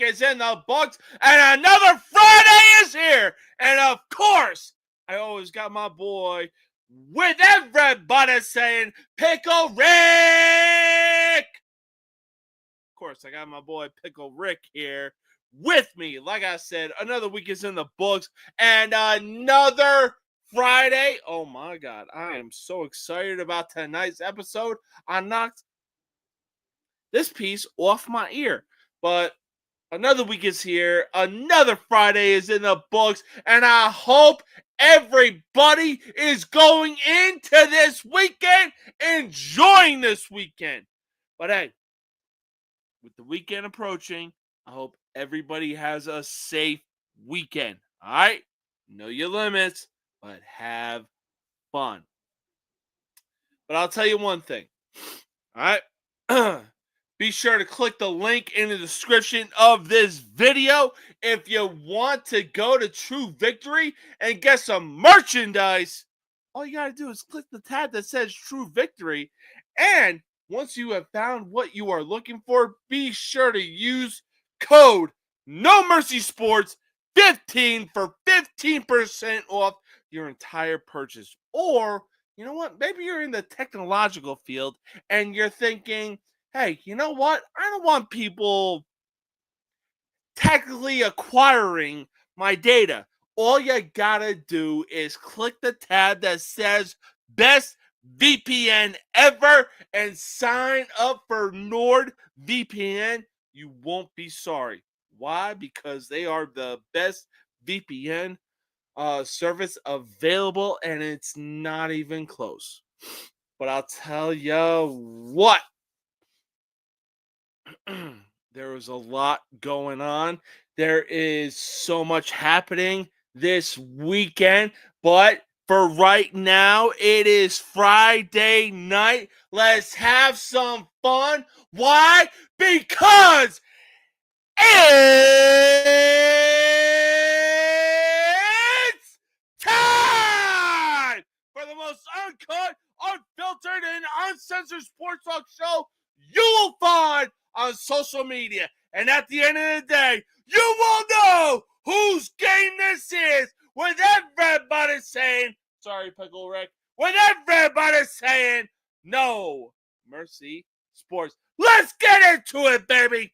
is in the books, and another Friday is here. And of course, I always got my boy with everybody saying Pickle Rick. Of course, I got my boy Pickle Rick here with me. Like I said, another week is in the books, and another Friday. Oh my God, I am so excited about tonight's episode. I knocked this piece off my ear, but another week is here. Another Friday is in the books, and I hope everybody is going into this weekend enjoying this weekend. But hey, with the weekend approaching, I hope everybody has a safe weekend. All right? Know your limits, but have fun. But I'll tell you one thing. All right? Be sure to click the link in the description of this video if you want to go to True Victory and get some merchandise. All you got to do is click the tab that says True Victory. And once you have found what you are looking for, be sure to use code NOMERCYSPORTS 15 for 15% off your entire purchase. Or, you know what? Maybe you're in the technological field and you're thinking, hey, you know what? I don't want people technically acquiring my data. All you gotta do is click the tab that says Best VPN Ever and sign up for NordVPN. You won't be sorry. Why? Because they are the best VPN service available, and it's not even close. But I'll tell you what. There is a lot going on. There is so much happening this weekend, but for right now, it is Friday night. Let's have some fun. Why? Because it's time for the most uncut, unfiltered, and uncensored sports talk show you will find on social media. And at the end of the day, you will know whose game this is with everybody saying, sorry, Pickle Rick, with everybody saying, no mercy sports. Let's get into it, baby.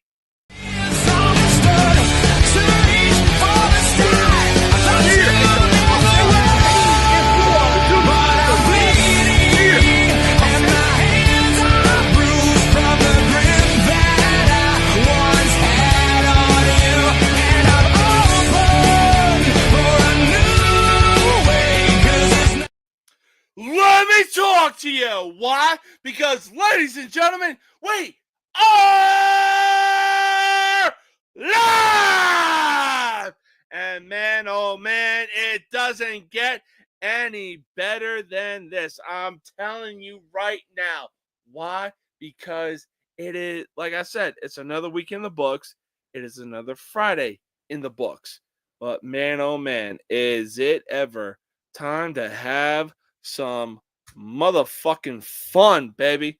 Let me talk to you. Why? Because, ladies and gentlemen, we are live! And man, oh man, it doesn't get any better than this. I'm telling you right now. Why? Because it is, like I said, it's another week in the books. It is another Friday in the books. But man, oh man, is it ever time to have some motherfucking fun, baby.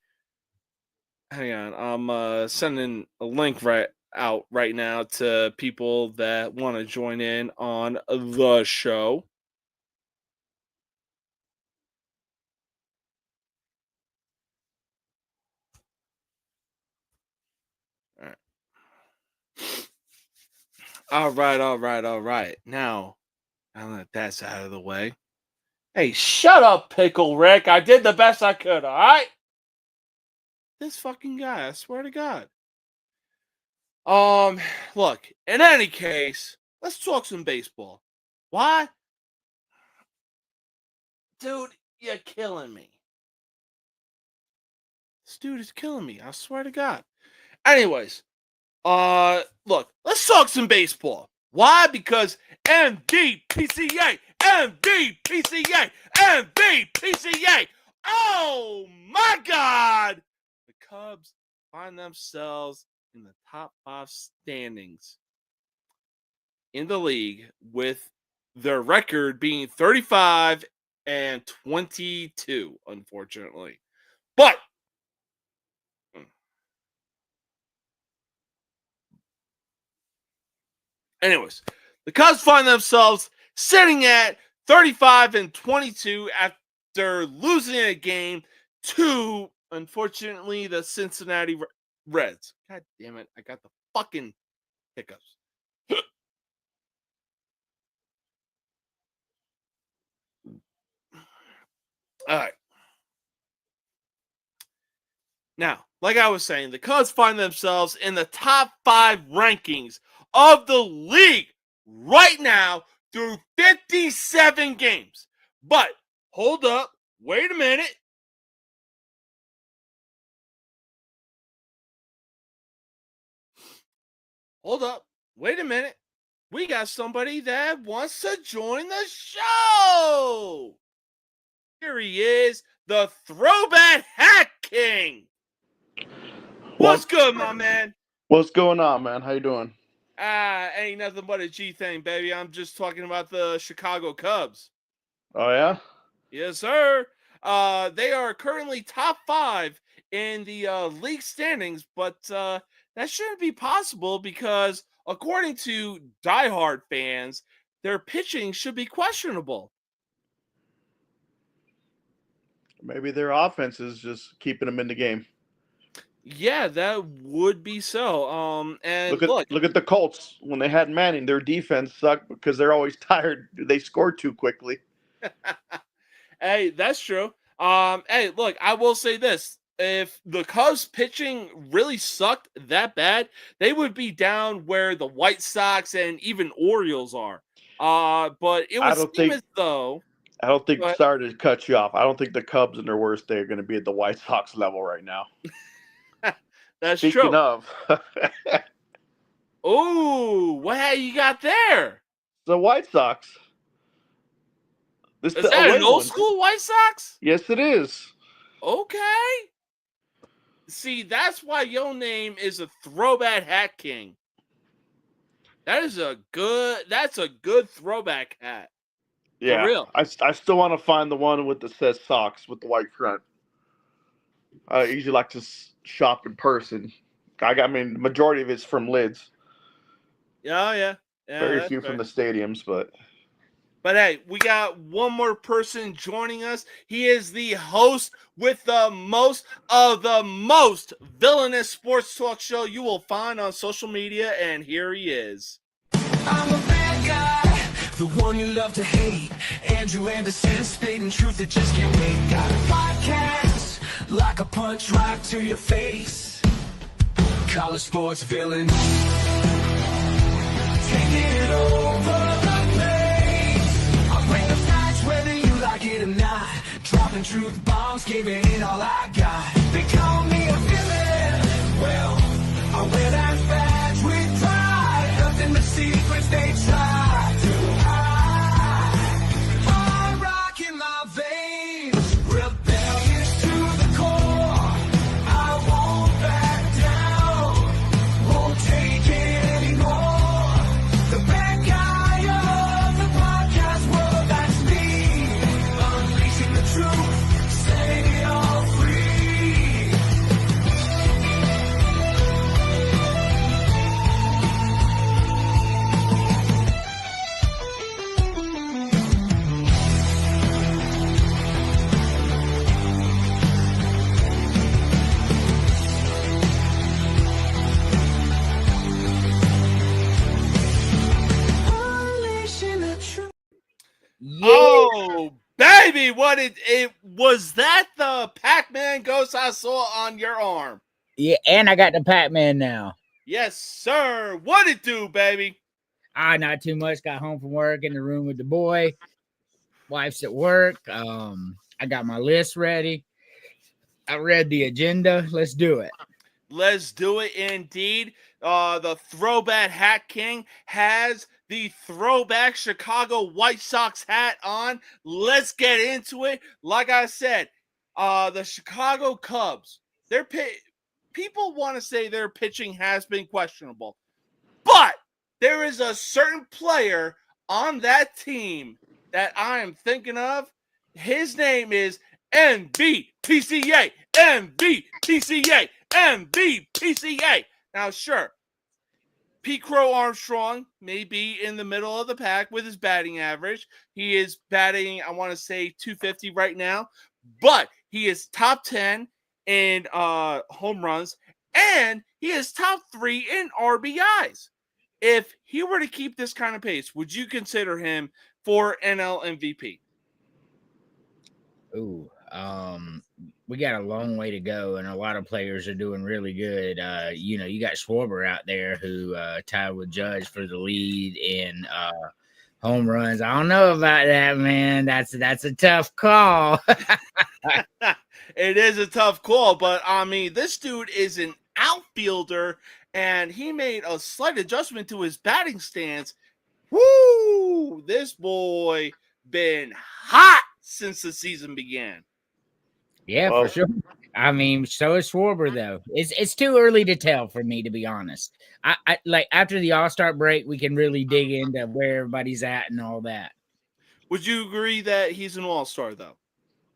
Hang on, I'm sending a link out right now to people that want to join in on the show. All right. Now that that's out of the way. Hey, shut up, Pickle Rick. I did the best I could, all right? This fucking guy, I swear to God. Look, in any case, let's talk some baseball. Why? Dude, you're killing me. This dude is killing me, I swear to God. Anyways, look, let's talk some baseball. Why? Because MVPCA, MVPCA, MVPCA. Oh my God! The Cubs find themselves in the top 5 standings in the league with their record being 35 and 22, unfortunately. But Anyways, the Cubs find themselves sitting at 35-22 after losing a game to, unfortunately, the Cincinnati Reds. God damn it. I got the fucking hiccups. All right. Now, like I was saying, the Cubs find themselves in the top 5 rankings of the league right now through 57 games. But hold up, wait a minute. Hold up, wait a minute. We got somebody that wants to join the show. Here he is, the Throwback Hat King. What's good, my man? What's going on, man? How you doing? Ain't nothing but a G thing, baby. I'm just talking about the Chicago Cubs. Oh, yeah? Yes, sir. They are currently top 5 in the league standings, but that shouldn't be possible because, according to diehard fans, their pitching should be questionable. Maybe their offense is just keeping them in the game. Yeah, that would be so. And look at the Colts. When they had Manning, their defense sucked because they're always tired. They scored too quickly. Hey, that's true. Hey, look, I will say this. If the Cubs pitching really sucked that bad, they would be down where the White Sox and even Orioles are. But it would seem as though... I don't think, sorry to cut you off, I don't think the Cubs in their worst day are going to be at the White Sox level right now. That's Speaking true. of. Ooh, what you got there? The White Sox. Is that an old school White Sox? Yes, it is. Okay. See, that's why your name is a Throwback Hat King. That's a good throwback hat. Yeah. For real. I still want to find the one with the says socks with the white front. I usually like to shop in person. I mean, the majority of it's from lids. Oh, yeah. Very few from the stadiums, but hey, we got one more person joining us. He is the host with the most of the most villainous sports talk show you will find on social media, and here he is. I'm a bad guy, the one you love to hate. Andrew Anderson, spitting truth that just can't wait. Got a podcast, like a punch right to your face. College sports villain, taking it over the place. I bring the facts whether you like it or not. Dropping truth bombs, giving it all I got. They call me a villain. Well, I wear that badge with pride. Nothing but secrets they try to hide. I'm rocking my veins, rebellious to the core. I won't back down, won't take it anymore. The bad guy of the podcast world, that's me. Unleashing the truth, setting it all free. Unleashing the truth. Yeah. Oh, baby, what it was that the Pac-Man ghost I saw on your arm? Yeah, and I got the Pac-Man now. Yes, sir. What it do, baby? Not too much. Got home from work, in the room with the boy. Wife's at work. I got my list ready. I read the agenda. Let's do it. Let's do it indeed. The Throwback Hat King has the throwback Chicago White Sox hat on. Let's get into it. Like I said, the Chicago Cubs, people want to say their pitching has been questionable, but there is a certain player on that team that I am thinking of. His name is MVPCA. MVPCA. MVPCA. Now, sure, Pete Crow-Armstrong may be in the middle of the pack with his batting average. He is batting, I want to say, 250 right now, but he is top 10 in home runs, and he is top 3 in RBIs. If he were to keep this kind of pace, would you consider him for NLMVP? Ooh, we got a long way to go, and a lot of players are doing really good. You got Schwarber out there who tied with Judge for the lead in home runs. I don't know about that, man. That's a tough call. It is a tough call, but I mean, this dude is an outfielder, and he made a slight adjustment to his batting stance. Woo! This boy been hot since the season began. Yeah, for sure. I mean, so is Schwarber, though. It's too early to tell for me, to be honest. I like after the All-Star break, we can really dig into where everybody's at and all that. Would you agree that he's an all-star, though?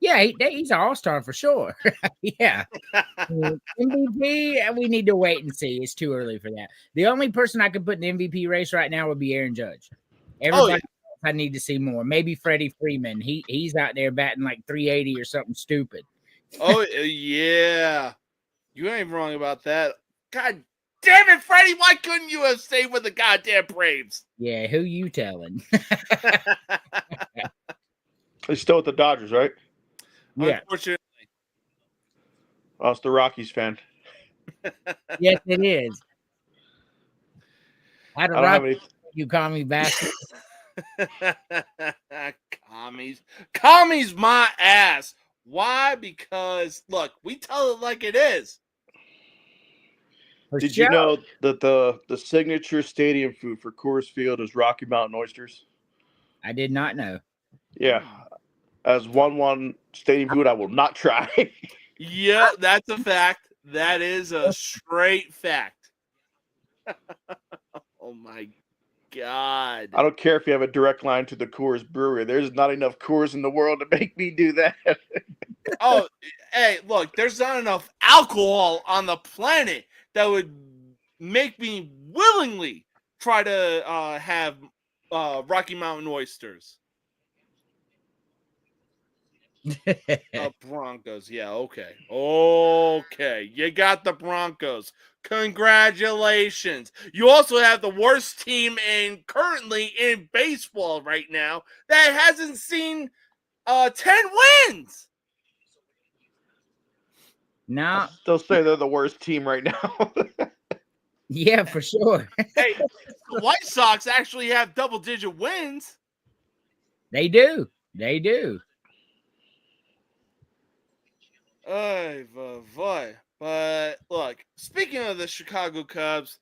Yeah, he's an all-star for sure. Yeah. MVP, we need to wait and see. It's too early for that. The only person I could put in the MVP race right now would be Aaron Judge. Everybody else I need to see more. Maybe Freddie Freeman. He's out there batting like 380 or something stupid. Oh, yeah. You ain't wrong about that. God damn it, Freddie. Why couldn't you have stayed with the goddamn Braves? Yeah, who you telling? He's still with the Dodgers, right? Yeah. Unfortunately. Oh, it's the Rockies fan. Yes, it is. I don't have any. You call me bastard. Commies my ass. Why? Because look, we tell it like it is. Did you know that the signature stadium food for Coors Field is Rocky Mountain oysters? I did not know. Yeah. As 1-1 stadium food, I will not try. Yeah, that's a fact. That is a straight fact. Oh my God. I don't care if you have a direct line to the Coors brewery. There's not enough Coors in the world to make me do that. Oh, hey, look, there's not enough alcohol on the planet that would make me willingly try to have Rocky Mountain oysters. Broncos. Yeah, okay. Okay. You got the Broncos. Congratulations. You also have the worst team currently in baseball right now that hasn't seen 10 wins. No. I still say they're the worst team right now. Yeah, for sure. Hey, the White Sox actually have double-digit wins. They do. They do. Oh, boy. But look, speaking of the Chicago Cubs,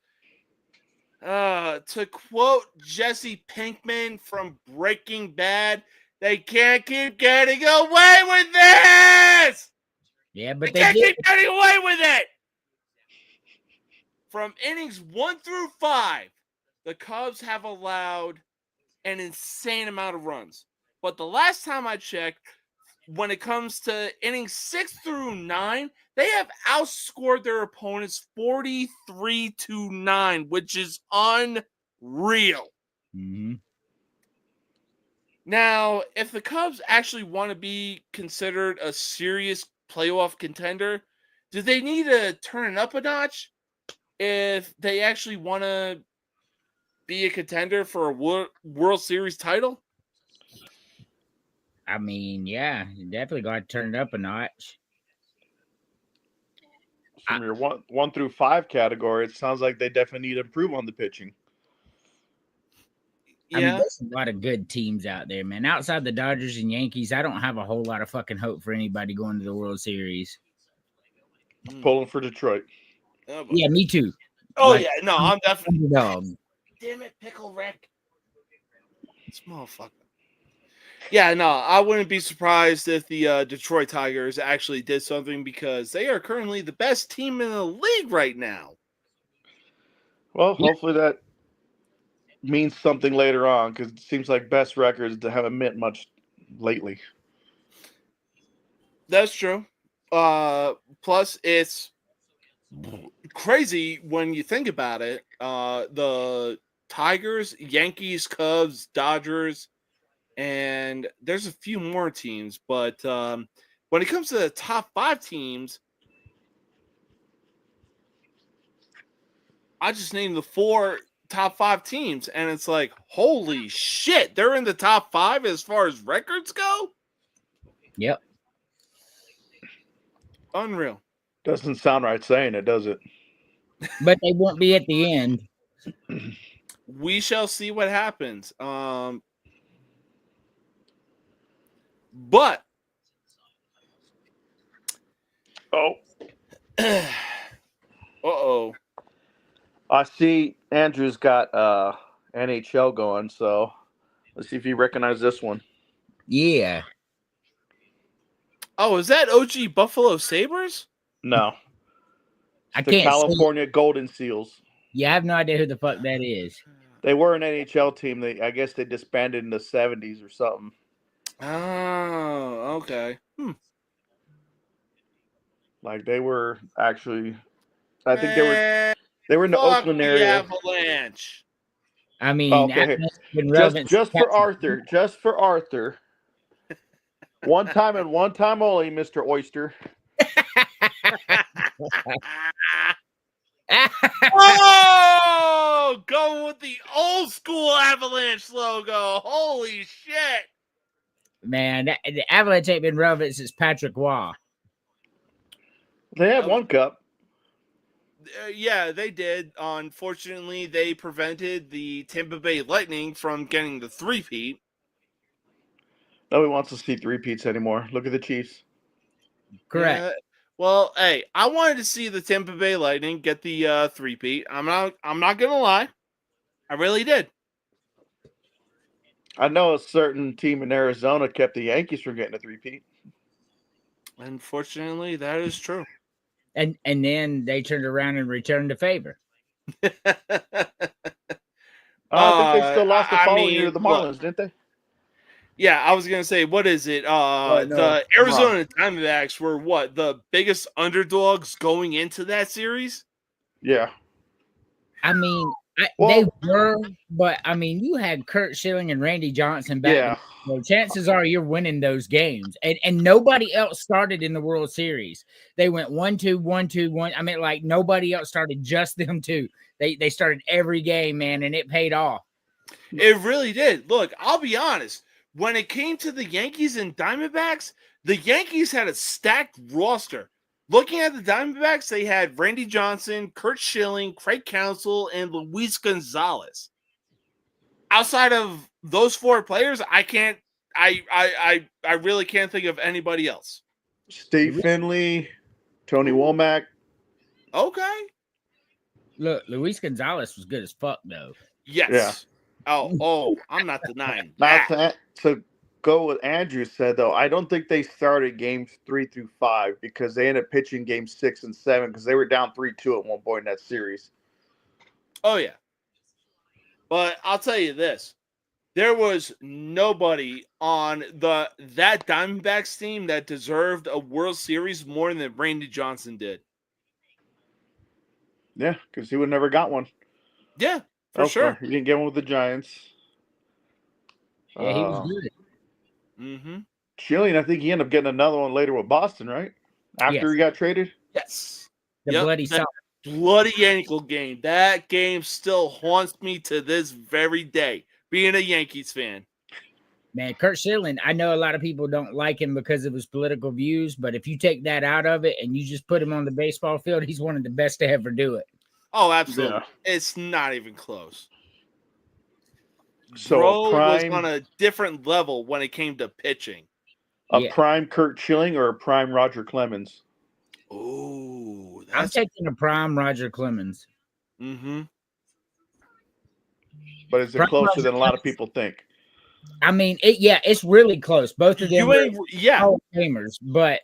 to quote Jesse Pinkman from Breaking Bad, they can't keep getting away with this. Yeah, but they can't keep getting away with it. From innings 1 through 5, the Cubs have allowed an insane amount of runs. But the last time I checked, when it comes to innings 6 through 9, they have outscored their opponents 43-9, which is unreal. Mm-hmm. Now, if the Cubs actually want to be considered a serious playoff contender, do they need to turn it up a notch if they actually want to be a contender for a World Series title? I mean, yeah, you definitely got to turn it up a notch. From your 1 through 5 category, it sounds like they definitely need to improve on the pitching. Yeah. I mean, there's a lot of good teams out there, man. Outside the Dodgers and Yankees, I don't have a whole lot of fucking hope for anybody going to the World Series. Pulling for Detroit. Yeah, me too. Oh, like, yeah. No, I'm definitely. Dog. Damn it, Pickle Rick. This motherfucker. Yeah, no, I wouldn't be surprised if the Detroit Tigers actually did something because they are currently the best team in the league right now. Well, hopefully that means something later on because it seems like best records haven't meant much lately. That's true. Plus, it's crazy when you think about it. The Tigers, Yankees, Cubs, Dodgers, and there's a few more teams. But when it comes to the top 5 teams, I just named the 4 top 5 teams, and it's like, holy shit, they're in the top 5 as far as records go? Yep. Unreal. Doesn't sound right saying it, does it? But they won't be at the end. We shall see what happens. But uh-oh. I see Andrew's got NHL going, so let's see if you recognize this one. Yeah. Oh, is that OG Buffalo Sabres? No. I The can't see. California Golden Seals. Yeah, I have no idea who the fuck that is. They were an NHL team. I guess they disbanded in the 70s or something. Oh, okay. Like they were actually, I think they were in the Fuck Oakland the area. Avalanche. I mean, Okay. Just for Arthur. One time and one time only, Mr. Oyster. Oh, going with the old school Avalanche logo. Holy shit. Man, the Avalanche ain't been relevant since Patrick Waugh. They had one cup. Yeah, they did. Unfortunately, they prevented the Tampa Bay Lightning from getting the 3-peat. Nobody wants to see 3-peats anymore. Look at the Chiefs. Correct. Yeah. Well, hey, I wanted to see the Tampa Bay Lightning get the 3-peat. I'm not gonna lie, I really did. I know a certain team in Arizona kept the Yankees from getting a 3-peat. Unfortunately, that is true. And then they turned around and returned the favor. I think they still lost the following year to the Marlins, didn't they? Yeah, I was gonna say, what is it? no, The Arizona Diamondbacks were what, the biggest underdogs going into that series? Yeah. I mean, they were, but I mean, you had Kurt Schilling and Randy Johnson back. Yeah. So chances are you're winning those games, and nobody else started in the World Series. They went 1-2, 1-2, 1. I mean, like nobody else started, just them two. They started every game, man, and it paid off. It really did. Look, I'll be honest. When it came to the Yankees and Diamondbacks, the Yankees had a stacked roster. Looking at the Diamondbacks, they had Randy Johnson, Kurt Schilling, Craig Counsell, and Luis Gonzalez. Outside of those 4 players, I really can't think of anybody else. Steve Finley, Tony Womack. Okay. Look, Luis Gonzalez was good as fuck, though. Yes. Yeah. Oh, I'm not denying that. To go with Andrew said, though, I don't think they started games 3 through 5 because they ended up pitching games 6 and 7 because they were down 3-2 at one point in that series. Oh, yeah. But I'll tell you this. There was nobody on that Diamondbacks team that deserved a World Series more than Randy Johnson did. Yeah, because he would never got one. Yeah, for sure. He didn't get one with the Giants. Yeah, he was good. Mm-hmm. Schilling, I think he ended up getting another one later with Boston, right? After he got traded? Yes. The bloody ankle game. That game still haunts me to this very day, being a Yankees fan. Man, Kurt Schilling, I know a lot of people don't like him because of his political views, but if you take that out of it and you just put him on the baseball field, he's one of the best to ever do it. Oh, absolutely. Yeah. It's not even close. So Bro was on a different level when it came to pitching. A prime Kurt Schilling or a prime Roger Clemens? Oh, I'm taking a prime Roger Clemens. Mm-hmm. But is it closer than a lot of people think? I mean, it's really close. Both of them were Hall of Famers, but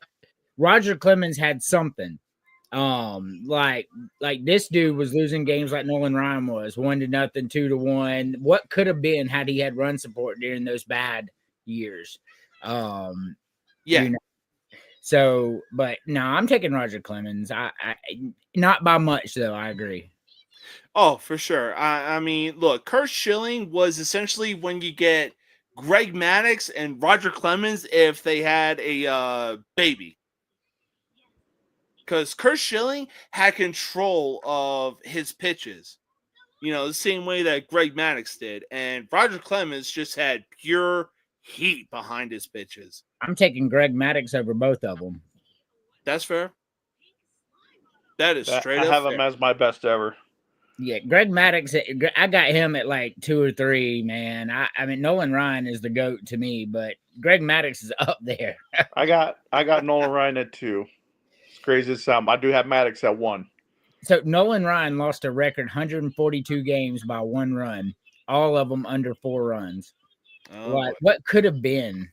Roger Clemens had something. Like this dude was losing games like Nolan Ryan was, 1-0, 2-1. What could have been had he had run support during those bad years? You know, So, but no, I'm taking Roger Clemens. I not by much though. I agree. Oh, for sure. I mean, look, Kurt Schilling was essentially when you get Greg Maddux and Roger Clemens if they had a baby. Because Kurt Schilling had control of his pitches, the same way that Greg Maddux did. And Roger Clemens just had pure heat behind his pitches. I'm taking Greg Maddux over both of them. That's fair. That is straight up I have fair. him as my best ever. Yeah, Greg Maddux, I got him at like 2 or 3, man. I mean, Nolan Ryan is the GOAT to me, but Greg Maddux is up there. I got Nolan Ryan at 2. It's crazy as sound. I do have Maddux at 1. So Nolan Ryan lost a record 142 games by 1 run, all of them under 4 runs. Oh, what could have been?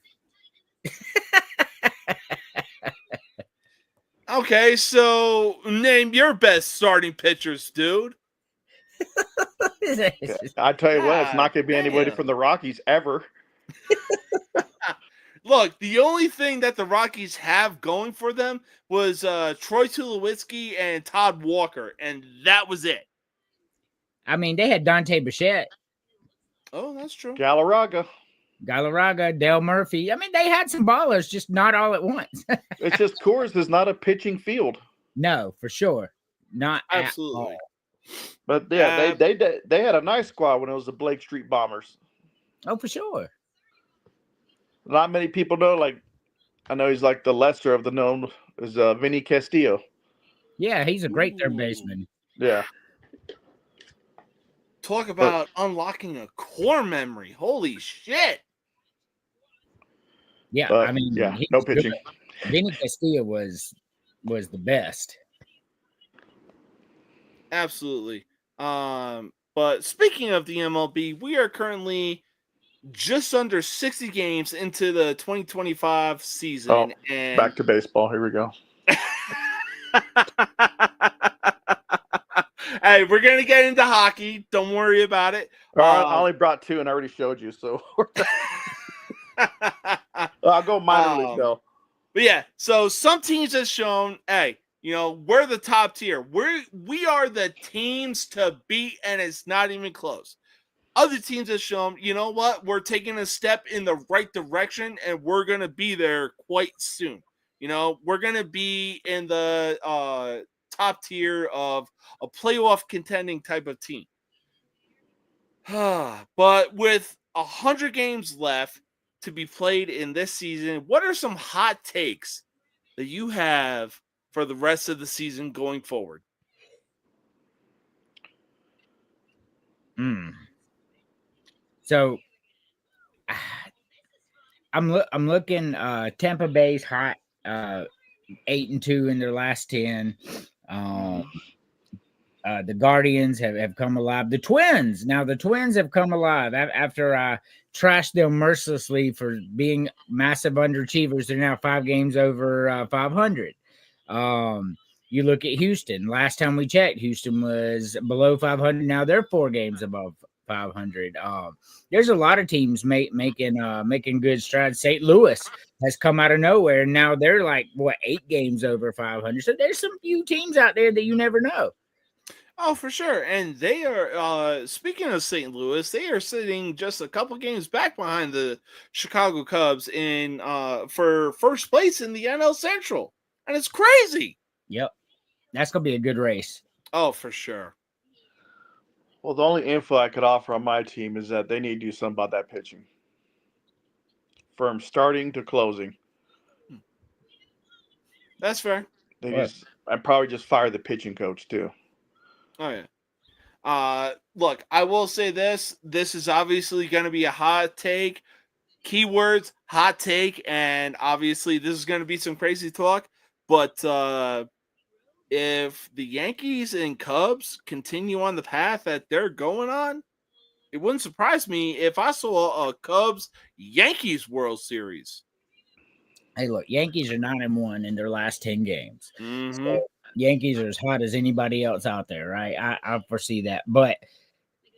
Okay, so name your best starting pitchers, dude. I tell you what, it's not going to be anybody damn. from the Rockies ever. Look, the only thing that the Rockies have going for them was Troy Tulowitzki and Todd Walker, and that was it. I mean, they had Dante Bichette, Oh, that's true. Galarraga. Dale Murphy. I mean, they had some ballers, just not all at once. It's just Coors is not a pitching field. No, for sure. Not Absolutely. at all. But yeah, they had a nice squad when it was the Blake Street Bombers. Oh, for sure. Not many people know. Like, I know he's like the lesser of the known is Vinny Castillo. Yeah, he's a great third baseman. Yeah. Talk about unlocking a core memory. Holy shit. Yeah, But, I mean, yeah, he no was good. pitching. Vinny Castillo was the best. Absolutely. But speaking of the MLB, we are currently just under 60 games into the 2025 season. Oh, and back to baseball. Here we go. Hey, we're going to get into hockey. Don't worry about it. I only brought 2 and I already showed you. So I'll go minor league though. But yeah, so some teams have shown, hey, we're the top tier. We are the teams to beat, and it's not even close. Other teams have shown, you know what? We're taking a step in the right direction, and we're going to be there quite soon. We're going to be in the top tier of a playoff contending type of team. But with 100 games left to be played in this season, what are some hot takes that you have for the rest of the season going forward? So I'm looking Tampa Bay's hot 8-2 in their last 10. The Guardians have come alive. The Twins have come alive after I trashed them mercilessly for being massive underachievers. They're now 5 games over 500. You look at Houston. Last time we checked, Houston was below 500. Now they're 4 games above 500. There's a lot of teams making good strides. St. Louis has come out of nowhere, and now they're like 8 games over 500. So there's some few teams out there that you never know. Oh, for sure. And they are, speaking of St. Louis, they are sitting just a couple games back behind the Chicago Cubs in for first place in the NL Central. And it's crazy. Yep. That's going to be a good race. Oh, for sure. Well, the only info I could offer on my team is that they need to do something about that pitching. From starting to closing. That's fair. I'd probably just fire the pitching coach too. Oh, yeah. Look, I will say this. This is obviously going to be a hot take. Keywords, hot take, and obviously this is going to be some crazy talk. But if the Yankees and Cubs continue on the path that they're going on, it wouldn't surprise me if I saw a Cubs-Yankees World Series. Hey, look, Yankees are 9-1 in their last 10 games. Mm-hmm. So Yankees are as hot as anybody else out there, right? I foresee that. But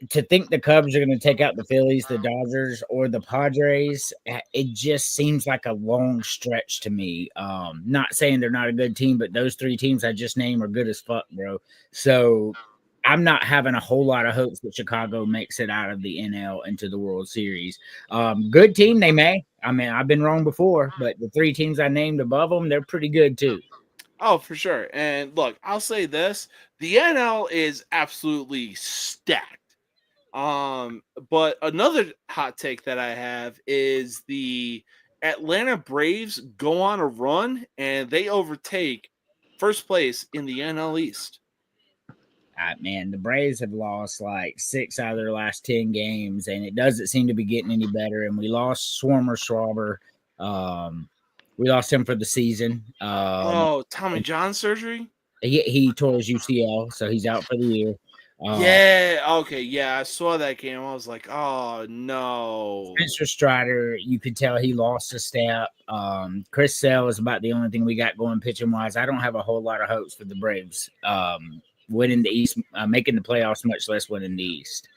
to think the Cubs are going to take out the Phillies, the Dodgers, or the Padres, it just seems like a long stretch to me. Not saying they're not a good team, but those three teams I just named are good as fuck, bro. So I'm not having a whole lot of hopes that Chicago makes it out of the NL into the World Series. Good team, they may. I mean, I've been wrong before, but the three teams I named above them, they're pretty good too. Oh, for sure. And look, I'll say this: the NL is absolutely stacked. But another hot take that I have is the Atlanta Braves go on a run and they overtake first place in the NL East. Man, the Braves have lost like 6 out of their last 10 games, and it doesn't seem to be getting any better. And we lost Schwarber. We lost him for the season. Tommy John surgery? He tore his UCL, so he's out for the year. Yeah, okay, yeah, I saw that game. I was like, oh no. Spencer Strider, you could tell he lost a step. Chris Sale is about the only thing we got going pitching wise. I don't have a whole lot of hopes for the Braves winning the East, making the playoffs, much less winning the East.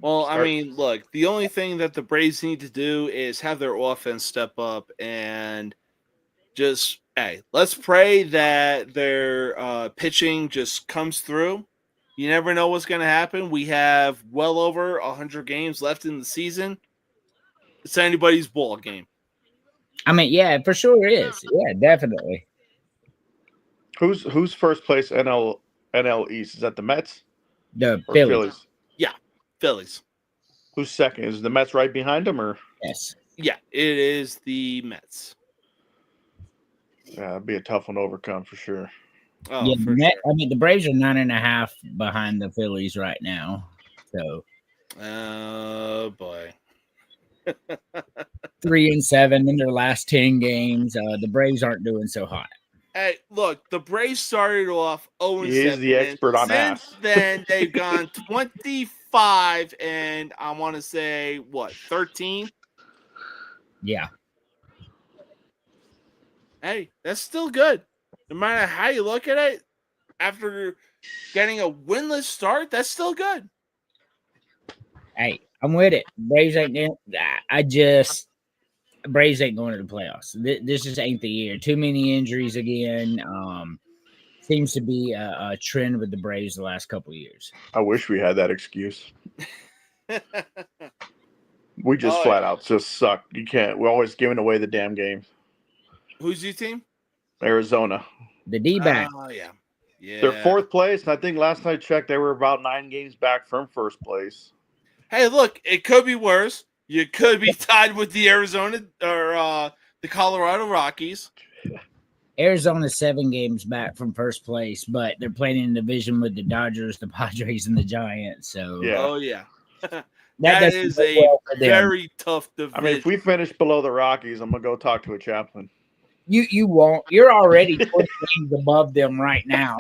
Well, I mean, look, the only thing that the Braves need to do is have their offense step up and just, hey, let's pray that their pitching just comes through. You never know what's going to happen. We have well over 100 games left in the season. It's anybody's ball game. I mean, yeah, for sure it is. Yeah, definitely. Who's first place NL East? Is that the Mets? The Or Phillies. Yeah, Phillies. Who's second? Is the Mets right behind them, or? Yes. Yeah, it is the Mets. Yeah, it'd be a tough one to overcome for sure. Oh, yeah, for sure. I mean, the Braves are 9.5 behind the Phillies right now. So, oh boy, 3-7 in their last 10 games. The Braves aren't doing so hot. Hey, look, the Braves started off 0-7. He is the expert on since ass. then, they've gone 25 and I want to say, 13? Yeah. Hey, that's still good. No matter how you look at it, after getting a winless start, that's still good. Hey, I'm with it. Braves ain't Braves ain't going to the playoffs. This just ain't the year. Too many injuries again. Seems to be a trend with the Braves the last couple of years. I wish we had that excuse. We just flat out just suck. You can't. We're always giving away the damn game. Who's your team? Arizona. The D-back. Oh, yeah. Yeah. They're fourth place, and I think last night I checked, they were about 9 games back from first place. Hey, look, it could be worse. You could be tied with the Arizona or the Colorado Rockies. Arizona's 7 games back from first place, but they're playing in a division with the Dodgers, the Padres, and the Giants. So Yeah. Oh, yeah. that is go a well for them. very tough division. I mean, if we finish below the Rockies, I'm going to go talk to a chaplain. You won't. You're already 20 games above them right now.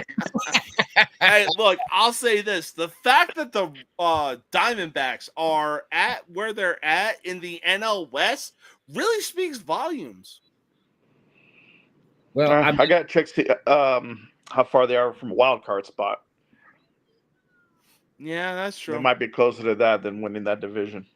Hey, look, I'll say this. The fact that the Diamondbacks are at where they're at in the NL West really speaks volumes. Well, I got to check see, how far they are from a wild card spot. Yeah, that's true. They might be closer to that than winning that division.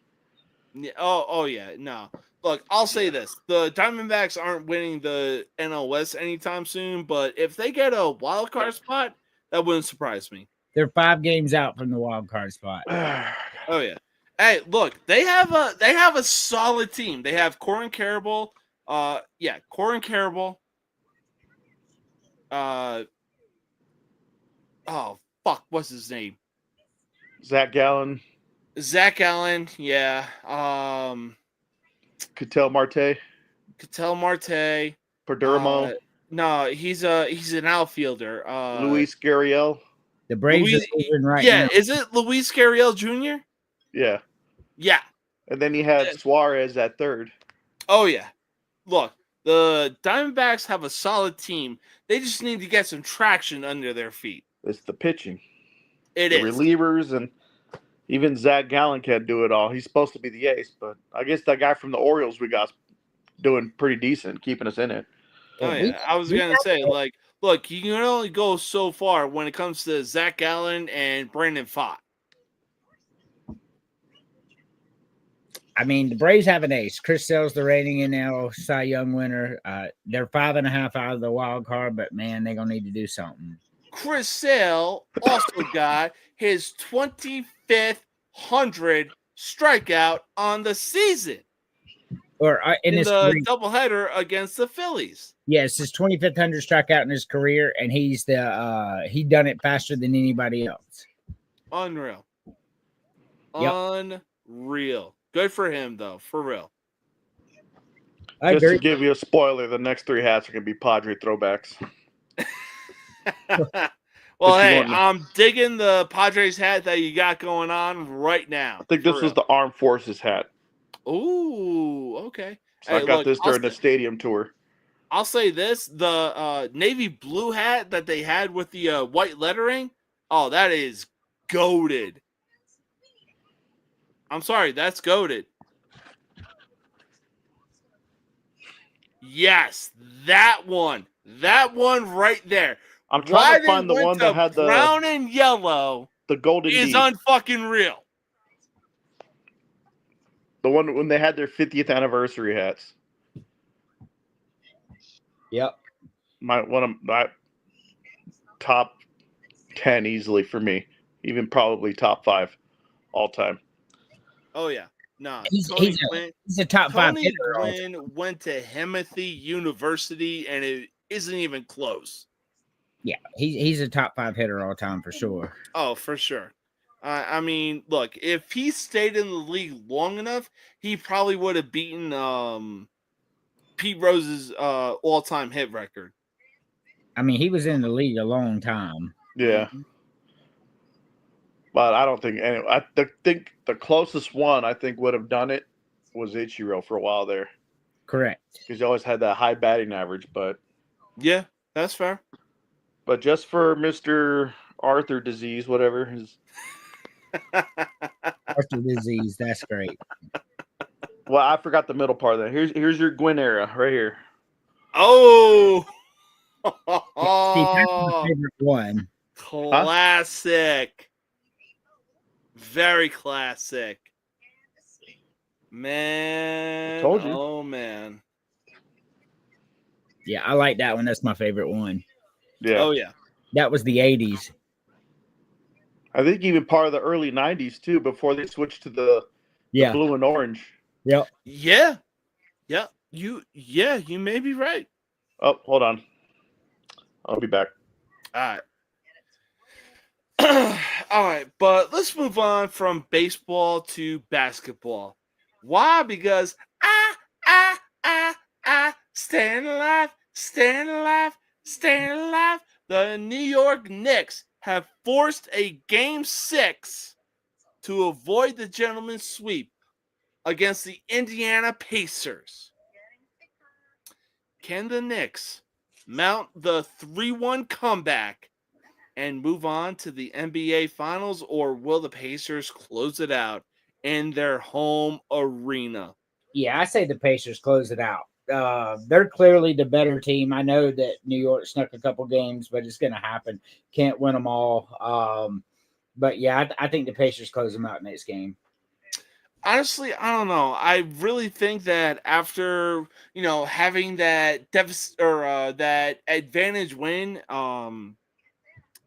Yeah. Oh, yeah. No. Look, I'll say this. The Diamondbacks aren't winning the NL West anytime soon, but if they get a wild card spot, that wouldn't surprise me. they're 5 games out from the wild card spot. Oh, yeah. Hey, look, they have a solid team. They have Corin Carable. Corin Carable. What's his name? Zach Gallen. Zach Allen, yeah. Ketel Marte. Perduromo. No, he's an outfielder. Luis Gurriel. The Braves are moving right now. Is it Luis Gurriel Jr.? Yeah. Yeah. And then he had Suarez at third. Oh, yeah. Look, the Diamondbacks have a solid team. They just need to get some traction under their feet. It's the pitching. The relievers, and even Zach Gallen can't do it all. He's supposed to be the ace, but I guess that guy from the Orioles we got doing pretty decent, keeping us in it. Oh, yeah. I was going to say, like, look, you can only go so far when it comes to Zach Gallen and Brandon Pfaadt. I mean, the Braves have an ace. Chris Sale's the reigning NL Cy Young winner. They're 5.5 out of the wild card, but man, they're gonna need to do something. Chris Sale also got his 25th 100 strikeout on the season. Or in his the career. doubleheader against the Phillies. Yeah, it's his 25th 100 strikeout in his career, and he's he done it faster than anybody else. Unreal. Yep. Unreal. Good for him, though, for real. I Just agree. to give you a spoiler, the next 3 hats are going to be Padre throwbacks. Well, hey, I'm digging the Padres hat that you got going on right now. I think this was the Armed Forces hat. Ooh, okay. So I got this during the stadium tour. I'll say this, the navy blue hat that they had with the white lettering, oh, that is goated. I'm sorry, that's goated. Yes, that one. That one right there. I'm trying to find the one that had the brown and yellow. The golden is D. unfucking real. The one when they had their 50th anniversary hats. Yep. One of my top 10 easily for me. Even probably top 5 all time. Oh yeah. No. He's a top 5 Tony hitter. Gwynn went to Himothy University and it isn't even close. Yeah, he's a top 5 hitter all time for sure. Oh, for sure. I mean, look, if he stayed in the league long enough, he probably would have beaten Pete Rose's all-time hit record. I mean, he was in the league a long time. Yeah. But I don't think any. I think the closest one I think would have done it was Ichiro for a while there. Correct. Because he always had that high batting average, but yeah, that's fair. But just for Mr. Arthur disease, whatever his Arthur disease, that's great. Well, I forgot the middle part of that. Here's your Gwynn era right here. Oh, See, that's my favorite one. Classic. Huh? Very classic. Man. I told you. Oh man. Yeah, I like that one. That's my favorite one. Yeah. Oh yeah. That was the 80s. I think even part of the early 90s too, before they switched to the blue and orange. Yep. Yeah. Yeah. You may be right. Oh, hold on. I'll be back. All right. All right, but let's move on from baseball to basketball. Why? Because staying alive, staying alive, staying alive. The New York Knicks have forced a Game 6 to avoid the gentleman's sweep against the Indiana Pacers. Can the Knicks mount the 3-1 comeback and move on to the NBA Finals, or will the Pacers close it out in their home arena? Yeah, I say the Pacers close it out. They're clearly the better team. I know that New York snuck a couple games, but it's going to happen. Can't win them all. But yeah, I think the Pacers close them out next game. Honestly, I don't know. I really think that after, having that deficit or that advantage win,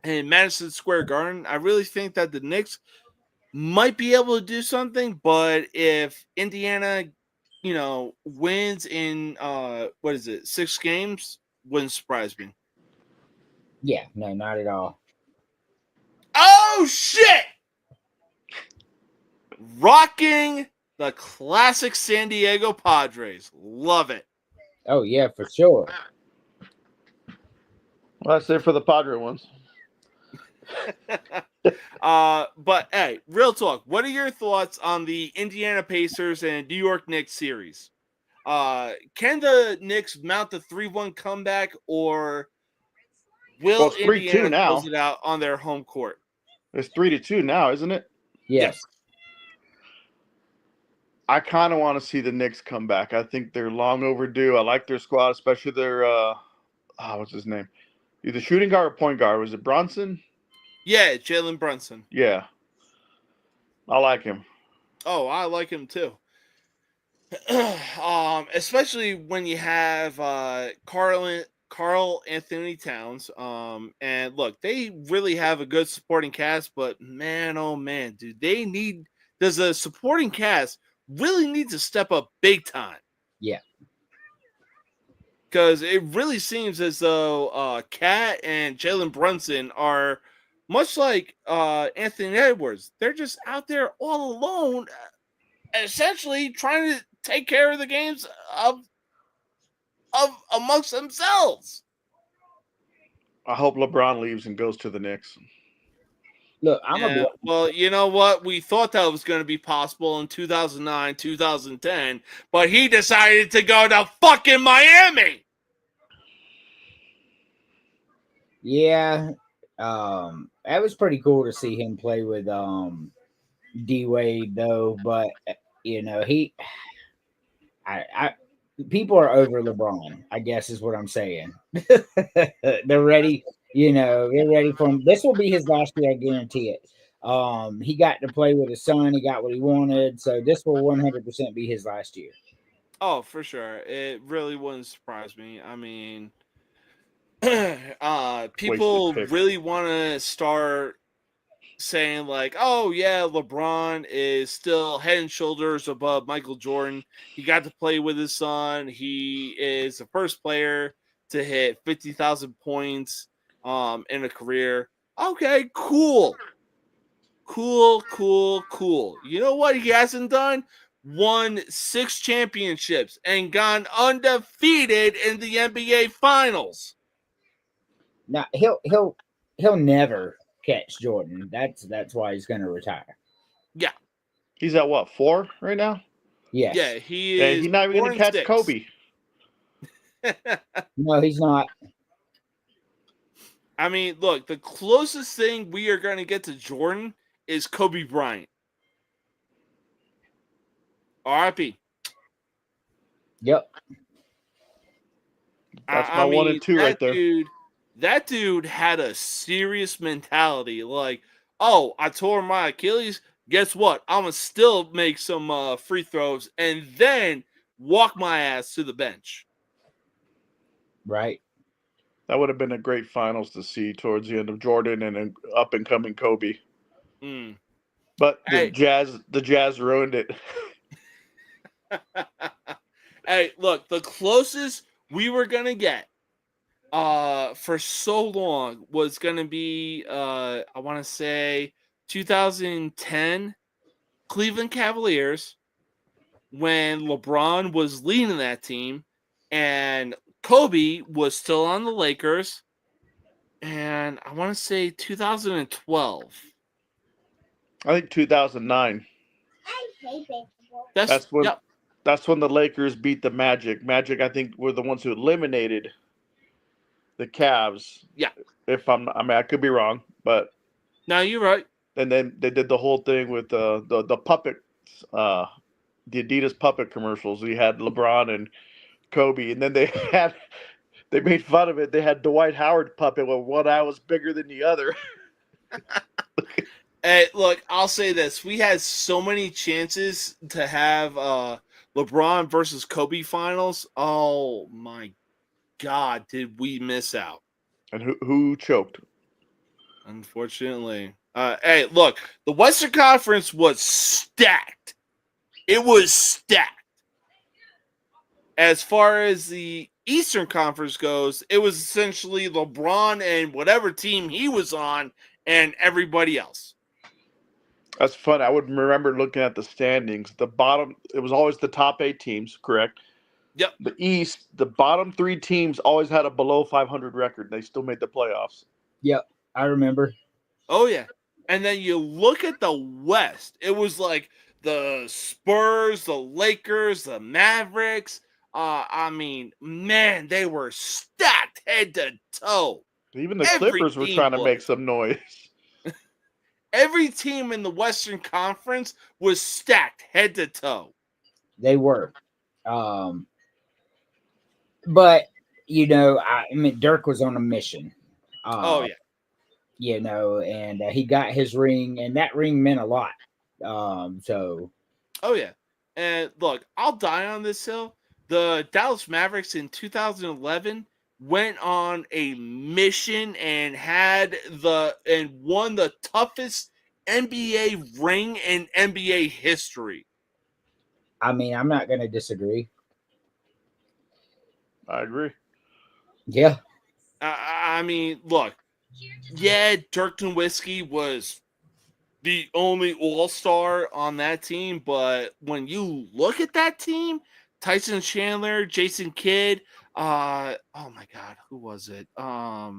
in Madison Square Garden, I really think that the Knicks might be able to do something. But if Indiana, wins in 6 games, wouldn't surprise me. Yeah, no, not at all. Oh shit! Rocking the classic San Diego Padres. Love it. Oh yeah, for sure. Well, that's it for the Padre ones. But hey, real talk. What are your thoughts on the Indiana Pacers and New York Knicks series? Can the Knicks mount the 3-1 comeback, or will Indiana close it out on their home court? It's 3-2 now, isn't it? Yes. I kind of want to see the Knicks come back. I think they're long overdue. I like their squad, especially their what's his name? Either shooting guard or point guard. Was it Brunson? Yeah, Jalen Brunson. Yeah. I like him. Oh, I like him too. Especially when you have Carl Anthony Towns. And look, they really have a good supporting cast, but man, oh man, does a supporting cast really need to step up big time? Yeah. Because it really seems as though Cat and Jalen Brunson are much like Anthony Edwards. They're just out there all alone, essentially trying to take care of the games of amongst themselves. I hope LeBron leaves and goes to the Knicks. Look, well, you know what? We thought that was going to be possible in 2009, 2010, but he decided to go to fucking Miami. Yeah, that was pretty cool to see him play with D Wade though. But you know, people are over LeBron, I guess is what I'm saying. They're ready. You know, they're ready for him. This will be his last year, I guarantee it. He got to play with his son. He got what he wanted. So this will 100% be his last year. Oh, for sure. It really wouldn't surprise me. I mean, people really want to start saying like, oh yeah, LeBron is still head and shoulders above Michael Jordan. He got to play with his son. He is the first player to hit 50,000 points in a career. Okay, cool. You know what he hasn't done? Won 6 championships and gone undefeated in the NBA Finals. Now he'll never catch Jordan. That's why he's going to retire. Yeah, he's at what, 4 right now? Yes. Yeah, he is. He's not even going to catch 6. Kobe. No, he's not. I mean, look, the closest thing we are going to get to Jordan is Kobe Bryant. R.I.P. Yep. That's my 1 and 2 right there. That dude had a serious mentality. Like, oh, I tore my Achilles. Guess what? I'm going to still make some free throws and then walk my ass to the bench. Right. That would have been a great finals to see towards the end of Jordan and an up-and-coming Kobe. Mm. But the Jazz ruined it. Hey, look, the closest we were going to get for so long was going to be, I want to say, 2010 Cleveland Cavaliers when LeBron was leading that team and Kobe was still on the Lakers. And I want to say 2012. I think 2009. That's when the Lakers beat the Magic. Magic, I think, were the ones who eliminated the Cavs. Yeah. I could be wrong, but no, you're right. And then they did the whole thing with the puppets, the Adidas puppet commercials. We had LeBron and Kobe, and then they made fun of it. They had Dwight Howard puppet where one eye was bigger than the other. Hey, look, I'll say this. We had so many chances to have LeBron versus Kobe finals. Oh, my God, did we miss out. And who choked? Unfortunately. Hey, look, the Western Conference was stacked. It was stacked. As far as the Eastern Conference goes, it was essentially LeBron and whatever team he was on and everybody else. That's fun. I would remember looking at the standings. The bottom, it was always the top 8 teams, correct? Yep. The East, the bottom 3 teams always had a below 500 record. They still made the playoffs. Yep, I remember. Oh, yeah. And then you look at the West. It was like the Spurs, the Lakers, the Mavericks. I mean, man, they were stacked head to toe. Even the Clippers were trying to make some noise. Every team in the Western Conference was stacked head to toe. They were. But, you know, I mean, Dirk was on a mission. Oh, yeah. You know, and he got his ring, and that ring meant a lot. Oh, yeah. And look, I'll die on this hill. The Dallas Mavericks in 2011 went on a mission and won the toughest NBA ring in NBA history. I mean, I'm not going to disagree. I agree. Yeah. I mean, look, yeah, Dirk Nowitzki was the only all-star on that team, but when you look at that team, Tyson Chandler, Jason Kidd, oh my God, who was it? I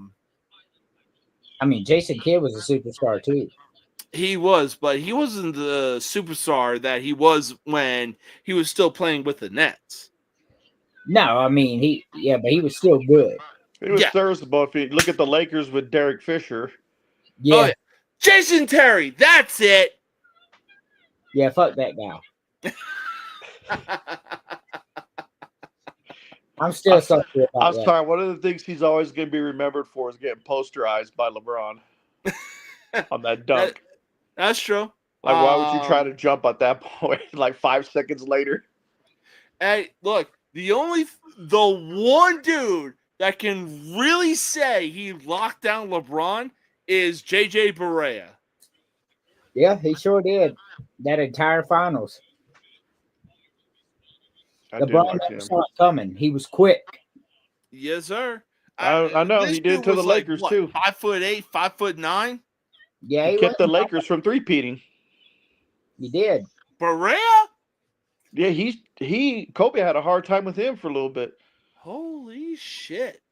mean, Jason Kidd was a superstar too. He was, but he wasn't the superstar that he was when he was still playing with the Nets. No, I mean but he was still good. He was serviceable. If you look at the Lakers with Derek Fisher. Yeah. Oh, yeah. Jason Terry, that's it. Yeah, fuck that guy. I'm still salty about I'm that. sorry. One of the things he's always going to be remembered for is getting posterized by LeBron on that dunk. That's true. Like, why would you try to jump at that point? Like 5 seconds later. Hey, look, the one dude that can really say he locked down LeBron is JJ Barea. Yeah, he sure did. That entire finals. LeBron never saw it coming. He was quick. Yes, sir. I know he did to the Lakers too. 5'8", 5'9". Yeah, he kept the Lakers from three-peating. He did. Barea? Yeah, Kobe had a hard time with him for a little bit. Holy shit.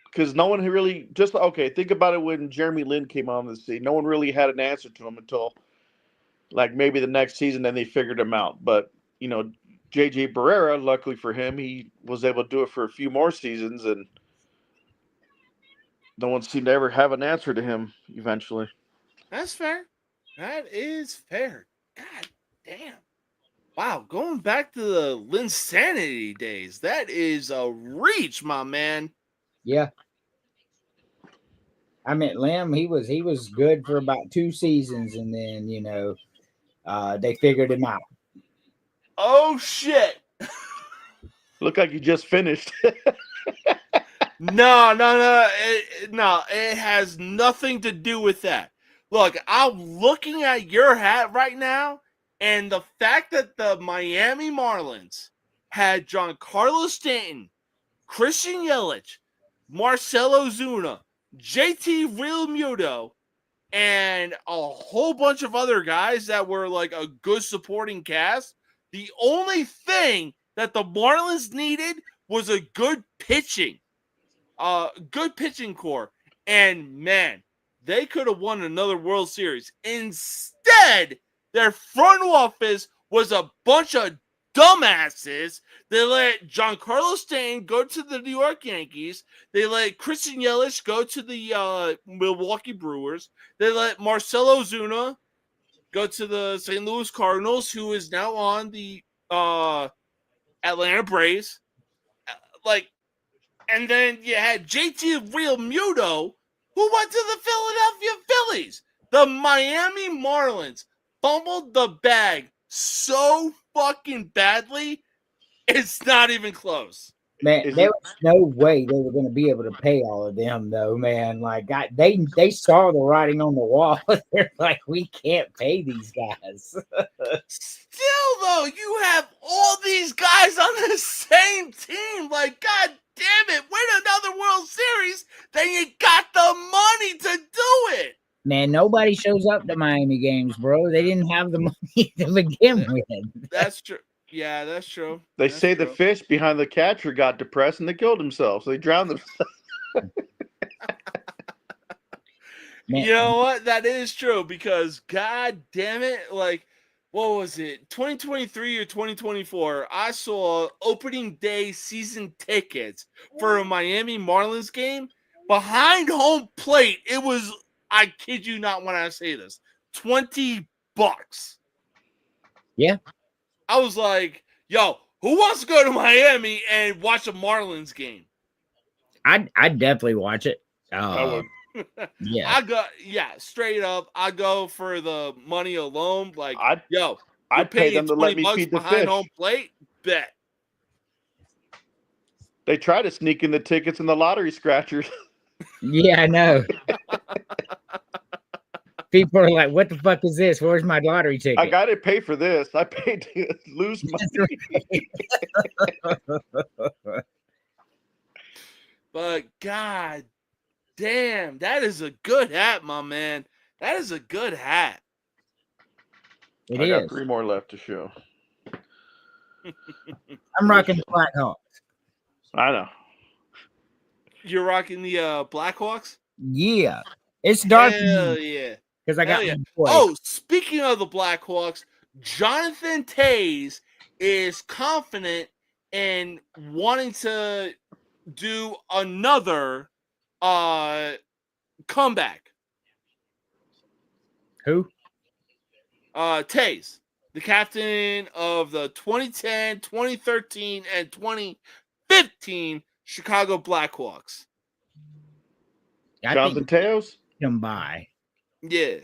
Because no one really think about it when Jeremy Lin came on the scene. No one really had an answer to him until like maybe the next season, then they figured him out. But, JJ Barea, luckily for him, he was able to do it for a few more seasons, and no one seemed to ever have an answer to him eventually. That's fair. That is fair. God damn. Wow, going back to the Linsanity days, that is a reach, my man. Yeah. I mean, Lim, he was good for about 2 seasons, and then, they figured him out. Oh, shit. Look like you just finished. No. It has nothing to do with that. Look, I'm looking at your hat right now, and the fact that the Miami Marlins had Giancarlo Stanton, Christian Yelich, Marcelo Zuna, JT Realmuto, and a whole bunch of other guys that were like a good supporting cast. The only thing that the Marlins needed was a good pitching core. And man, they could have won another World Series. Instead, their front office was a bunch of dumbasses. They let Giancarlo Stanton go to the New York Yankees. They let Christian Yelich go to the Milwaukee Brewers. They let Marcelo Zuna go to the St. Louis Cardinals, who is now on the Atlanta Braves. And then you had JT Realmuto, who went to the Philadelphia Phillies. The Miami Marlins fumbled the bag so fucking badly, it's not even close. Man, there was no way they were going to be able to pay all of them, though, man. Like, they saw the writing on the wall. They're like, we can't pay these guys. Still, though, you have all these guys on the same team. Like, God damn it, win another World Series, then you got the money to do it. Man, nobody shows up to Miami games, bro. They didn't have the money to begin with. That's true. Yeah, that's true. They say the fish behind the catcher got depressed and they killed themselves. They drowned themselves. You know what? That is true because, God damn it, like, what was it, 2023 or 2024? I saw opening day season tickets for a Miami Marlins game. Behind home plate, it was, I kid you not when I say this, $20. Yeah. I was like, yo, who wants to go to Miami and watch a Marlins game? I'd definitely watch it. I would. Yeah. Straight up. I go for the money alone. Like, yo, I'd pay them to let me $20 feed the behind fish. home plate. Bet. They try to sneak in the tickets and the lottery scratchers. Yeah, I know. People are like, "What the fuck is this? Where's my lottery ticket?" I got to pay for this. I paid to lose money. But god damn, that is a good hat, my man. That is a good hat. It I is. got 3 more left to show. I'm rocking the Blackhawks. I know. You're rocking the Blackhawks? Yeah, it's dark. Hell yeah. Because I got Hell yeah. my boy. Oh, speaking of the Blackhawks, Jonathan Toews is confident in wanting to do another comeback. Who? Toews, the captain of the 2010, 2013, and 2015 Chicago Blackhawks. Jonathan Toews? Him by. Yeah.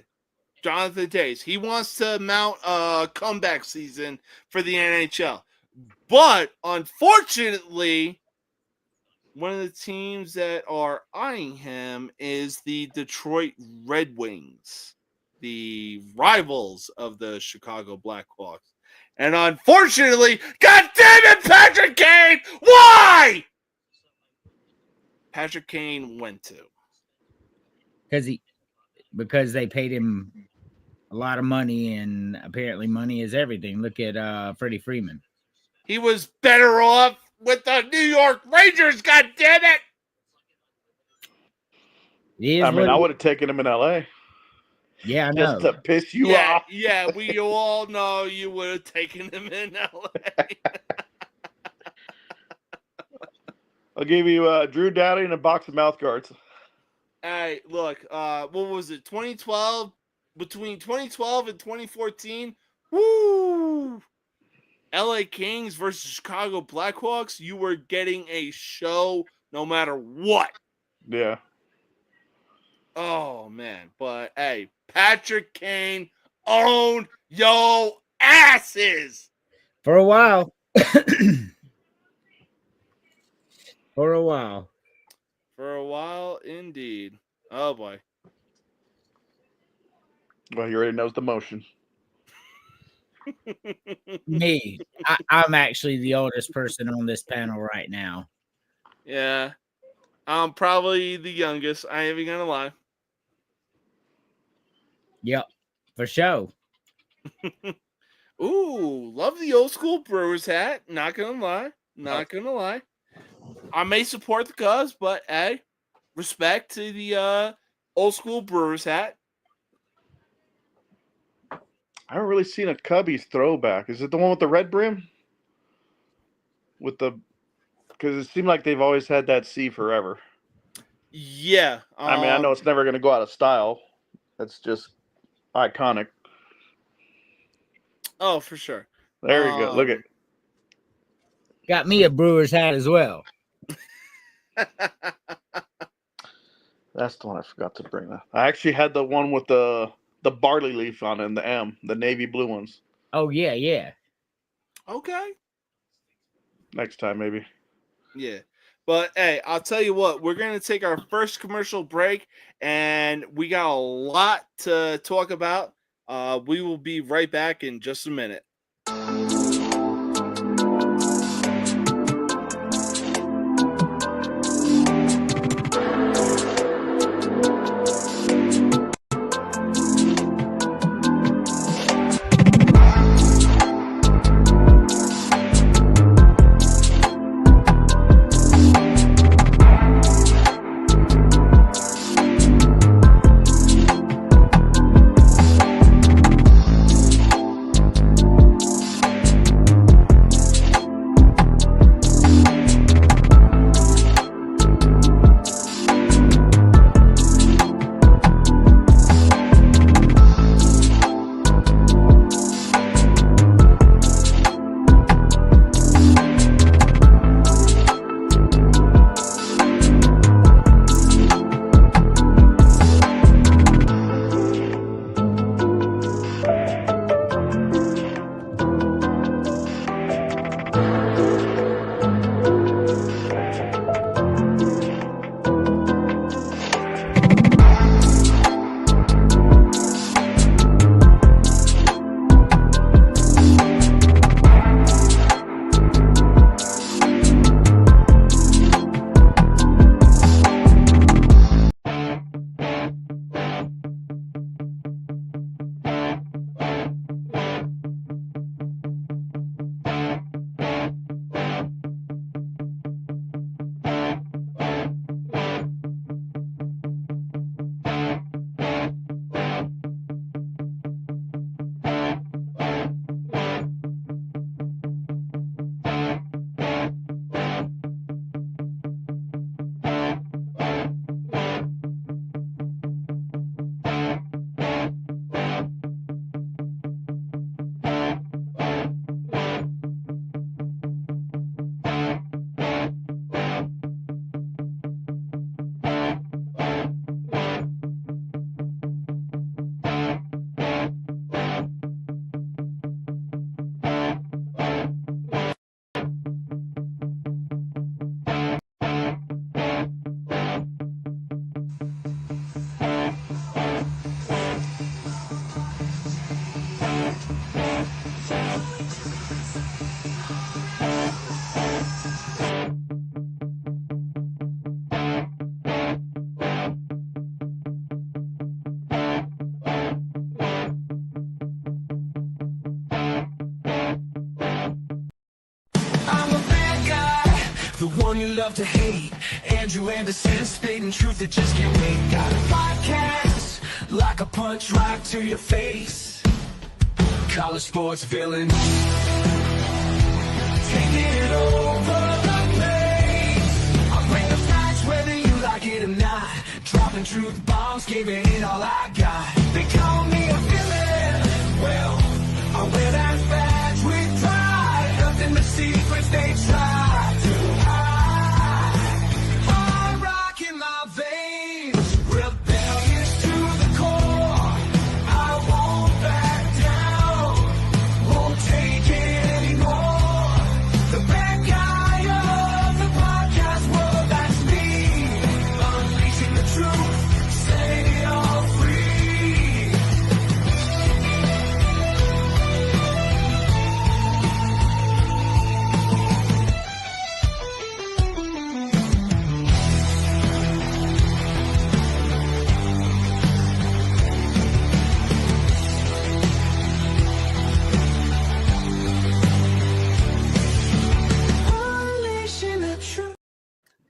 Jonathan Toews. He wants to mount a comeback season for the NHL. But unfortunately, one of the teams that are eyeing him is the Detroit Red Wings, the rivals of the Chicago Blackhawks. And unfortunately, God damn it, Patrick Kane! Why? Patrick Kane went to. Because they paid him a lot of money, and apparently money is everything. Look at Freddie Freeman. He was better off with the New York Rangers, God damn it! I mean, I would have taken him in LA. Yeah, I know. Just to piss you off. Yeah, we all know you would have taken him in LA. I'll give you Drew Doughty and a box of mouth guards. Hey, look, what was it? 2012, between 2012 and 2014. Woo! LA Kings versus Chicago Blackhawks. You were getting a show no matter what. Yeah. Oh man, but hey, Patrick Kane owned yo asses for a while. For a while. For a while, indeed. Oh boy. Well, he already knows the motion. Me, I'm actually the oldest person on this panel right now. Yeah, I'm probably the youngest. I ain't even gonna lie. Yep, for sure. Ooh, love the old school Brewers hat. Not gonna lie. Not gonna lie. I may support the Cubs, but hey, respect to the old school Brewers hat. I haven't really seen a Cubbies throwback. Is it the one with the red brim? Because it seemed like they've always had that C forever. Yeah. I mean, I know it's never going to go out of style. That's just iconic. Oh, for sure. There we go. Look at. Got me a Brewers hat as well. That's the one I forgot to bring. I actually had the one with the barley leaf on it and the M, the navy blue ones. Oh, yeah, yeah. Okay. Next time, maybe. Yeah. But, hey, I'll tell you what. We're going to take our first commercial break, and we got a lot to talk about. We will be right back in just a minute. the one you love to hate. Andrew Anderson, spitting truth that just can't wait. Got a podcast like a punch right to your face. College sports villain, taking it over the place. I bring the facts whether you like it or not. Dropping truth bombs, giving it all I got. They call me a villain. Well, I wear that badge with pride. Nothing but secrets they try to hide. Hard rock in my veins, rebellious to the core. I won't back down, won't take it anymore. The bad guy of the podcast world, that's me. Unleashing the truth, setting it all free. Unleashing the truth.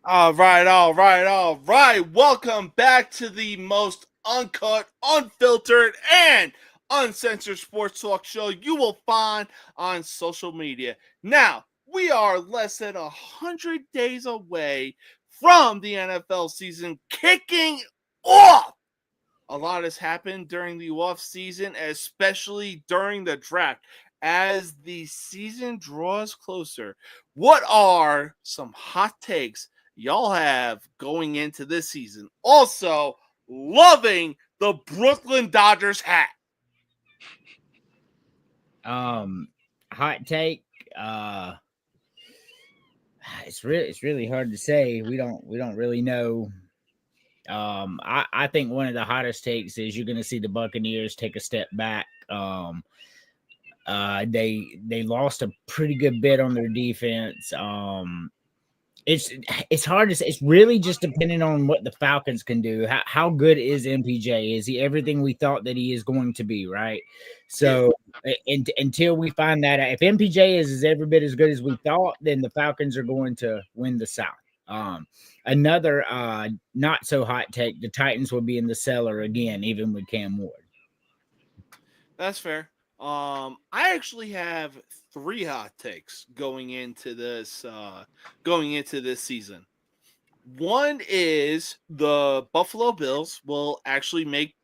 All right. Welcome back to the most uncut, unfiltered, and uncensored sports talk show you will find on social media. Now, we are less than 100 days away from the NFL season kicking off. A lot has happened during the off season, especially during the draft. As the season draws closer, what are some hot takes y'all have going into this season? Also, loving the Brooklyn Dodgers hat. Hot take. It's really hard to say. We don't really know. I think one of the hottest takes is you're going to see the Buccaneers take a step back. They lost a pretty good bit on their defense. It's hard to say. It's really just depending on what the Falcons can do. How good is MPJ? Is he everything we thought that he is going to be, right? So until we find that out, if MPJ is every bit as good as we thought, then the Falcons are going to win the South. Another not so hot take, the Titans will be in the cellar again, even with Cam Ward. That's fair. I actually have 3 hot takes going into this season. One is the Buffalo Bills will actually make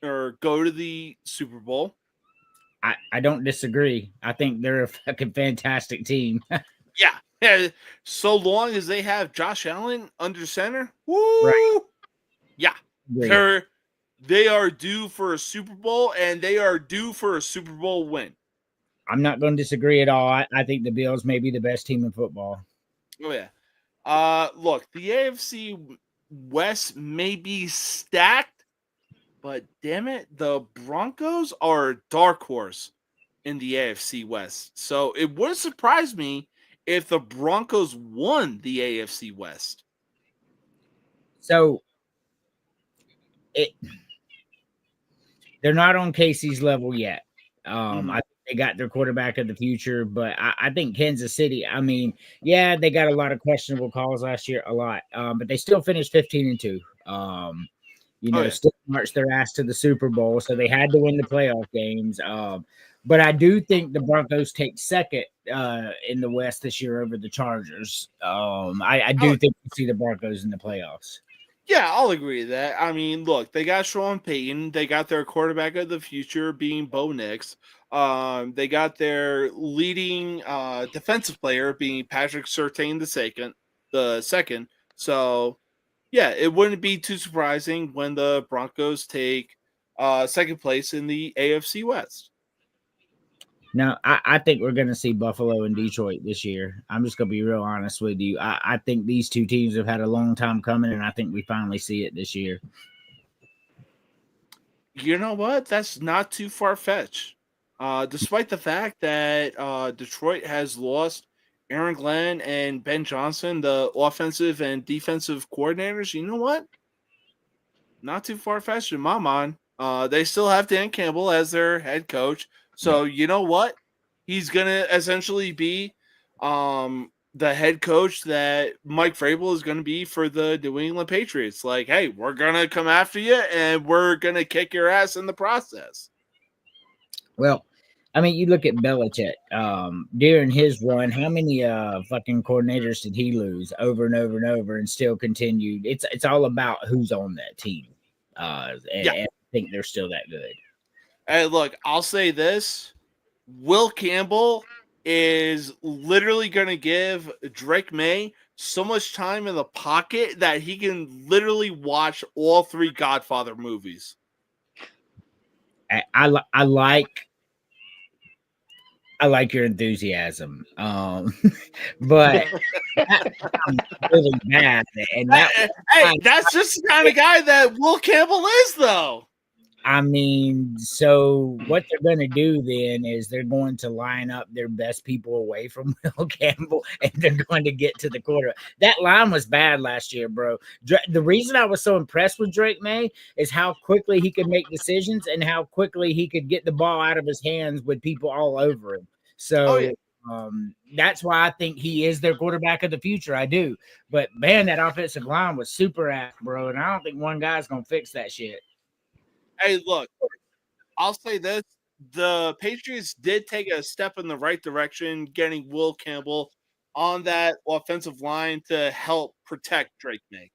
or go to the Super Bowl. I don't disagree. I think they're a fucking fantastic team. Yeah. So long as they have Josh Allen under center, woo! Right. Yeah. Great. They are due for a Super Bowl, and they are due for a Super Bowl win. I'm not going to disagree at all. I think the Bills may be the best team in football. Oh, yeah. Look, the AFC West may be stacked, but damn it, the Broncos are a dark horse in the AFC West. So it wouldn't surprise me if the Broncos won the AFC West. So they're not on Casey's level yet. I think they got their quarterback of the future, but I think Kansas City, I mean, yeah, they got a lot of questionable calls last year, but they still finished 15-2. Still marched their ass to the Super Bowl, so they had to win the playoff games. But I do think the Broncos take second in the West this year over the Chargers. I do think we see the Broncos in the playoffs. Yeah, I'll agree with that. I mean, look, they got Sean Payton. They got their quarterback of the future being Bo Nix. They got their leading defensive player being Patrick Surtain the second. So, yeah, it wouldn't be too surprising when the Broncos take second place in the AFC West. Now, I think we're going to see Buffalo and Detroit this year. I'm just going to be real honest with you. I think these two teams have had a long time coming, and I think we finally see it this year. You know what? That's not too far-fetched. Despite the fact that Detroit has lost Aaron Glenn and Ben Johnson, the offensive and defensive coordinators, you know what? Not too far-fetched in my mind. They still have Dan Campbell as their head coach. So, you know what? He's going to essentially be the head coach that Mike Vrabel is going to be for the New England Patriots. Like, hey, we're going to come after you and we're going to kick your ass in the process. Well, I mean, you look at Belichick. During his run, how many fucking coordinators did he lose over and over and over and still continued? It's all about who's on that team. And I think they're still that good. Hey, look, I'll say this. Will Campbell is literally going to give Drake May so much time in the pocket that he can literally watch all 3 Godfather movies. I like your enthusiasm, but I'm really bad. And that's just the kind of guy that Will Campbell is, though. I mean, so what they're going to do then is they're going to line up their best people away from Will Campbell, and they're going to get to the quarter. That line was bad last year, bro. The reason I was so impressed with Drake May is how quickly he could make decisions and how quickly he could get the ball out of his hands with people all over him. So that's why I think he is their quarterback of the future. I do. But, man, that offensive line was super ass, bro, and I don't think one guy's going to fix that shit. Hey, look, I'll say this. The Patriots did take a step in the right direction, getting Will Campbell on that offensive line to help protect Drake May.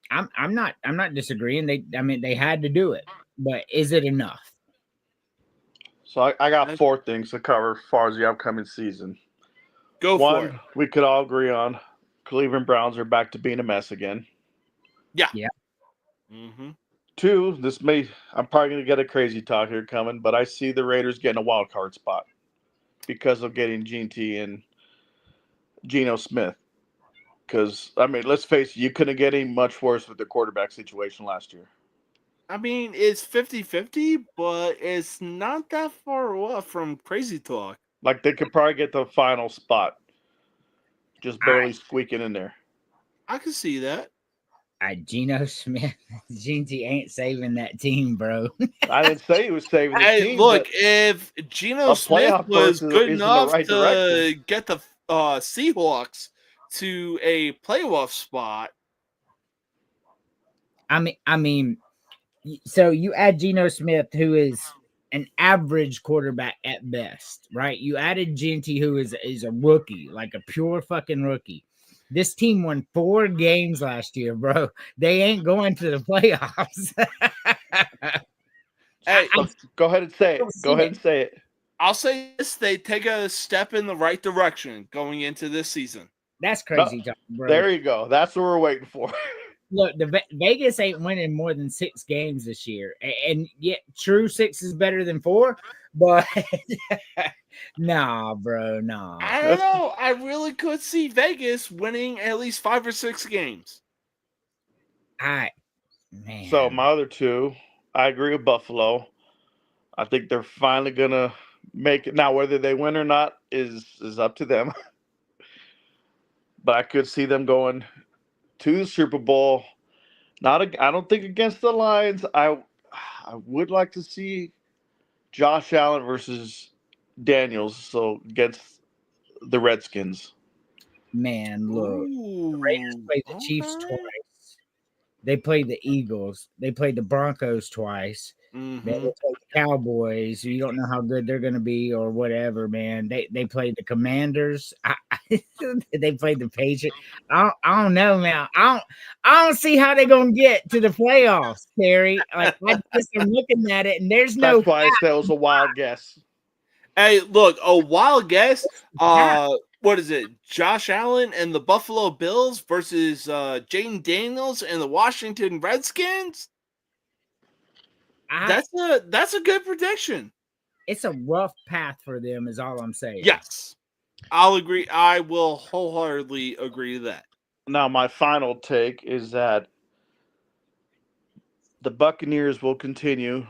I'm not disagreeing. They had to do it, but is it enough? So I got 4 things to cover as far as the upcoming season. Go for it. We could all agree on Cleveland Browns are back to being a mess again. Yeah. Mm-hmm. 2, I'm probably going to get a crazy talk here coming, but I see the Raiders getting a wild card spot because of getting G.T. and Geno Smith. Because, I mean, let's face it, you couldn't get any much worse with the quarterback situation last year. I mean, it's 50-50, but it's not that far off from crazy talk. Like, they could probably get the final spot, just barely squeaking in there. I can see that. Geno Smith, G.T. ain't saving that team, bro. I didn't say he was saving the team. Look, if Geno Smith was good enough to get the Seahawks to a playoff spot. I mean, so you add Geno Smith, who is an average quarterback at best, right? You added G.T., who is a rookie, like a pure fucking rookie. This team won 4 games last year, bro. They ain't going to the playoffs. Hey, go ahead and say it. I'll say this. They take a step in the right direction going into this season. That's crazy, bro. There you go. That's what we're waiting for. Look, Vegas ain't winning more than 6 games this year. And yet, true, 6 is better than 4. But nah, bro, nah. I don't know. I really could see Vegas winning at least 5 or 6 games. Man. So my other 2, I agree with Buffalo. I think they're finally gonna make it. Now, whether they win or not is up to them. But I could see them going to the Super Bowl. I don't think against the Lions. I would like to see Josh Allen versus Daniels, so against the Redskins. Man, look. The Raiders played the Chiefs twice. They played the Eagles. They played the Broncos twice. Mm-hmm. They played the Cowboys. You don't know how good they're going to be or whatever, man. They played the Commanders. They played the Patriots. I don't know, man. I don't see how they're going to get to the playoffs, Terry. Like, I'm looking at it, and there's no. That's why I said it was a wild guess. Hey, look, a wild guess. What is it? Josh Allen and the Buffalo Bills versus Jaden Daniels and the Washington Redskins. That's a good prediction. It's a rough path for them, is all I'm saying. Yes, I'll agree. I will wholeheartedly agree to that. Now, my final take is that the Buccaneers will continue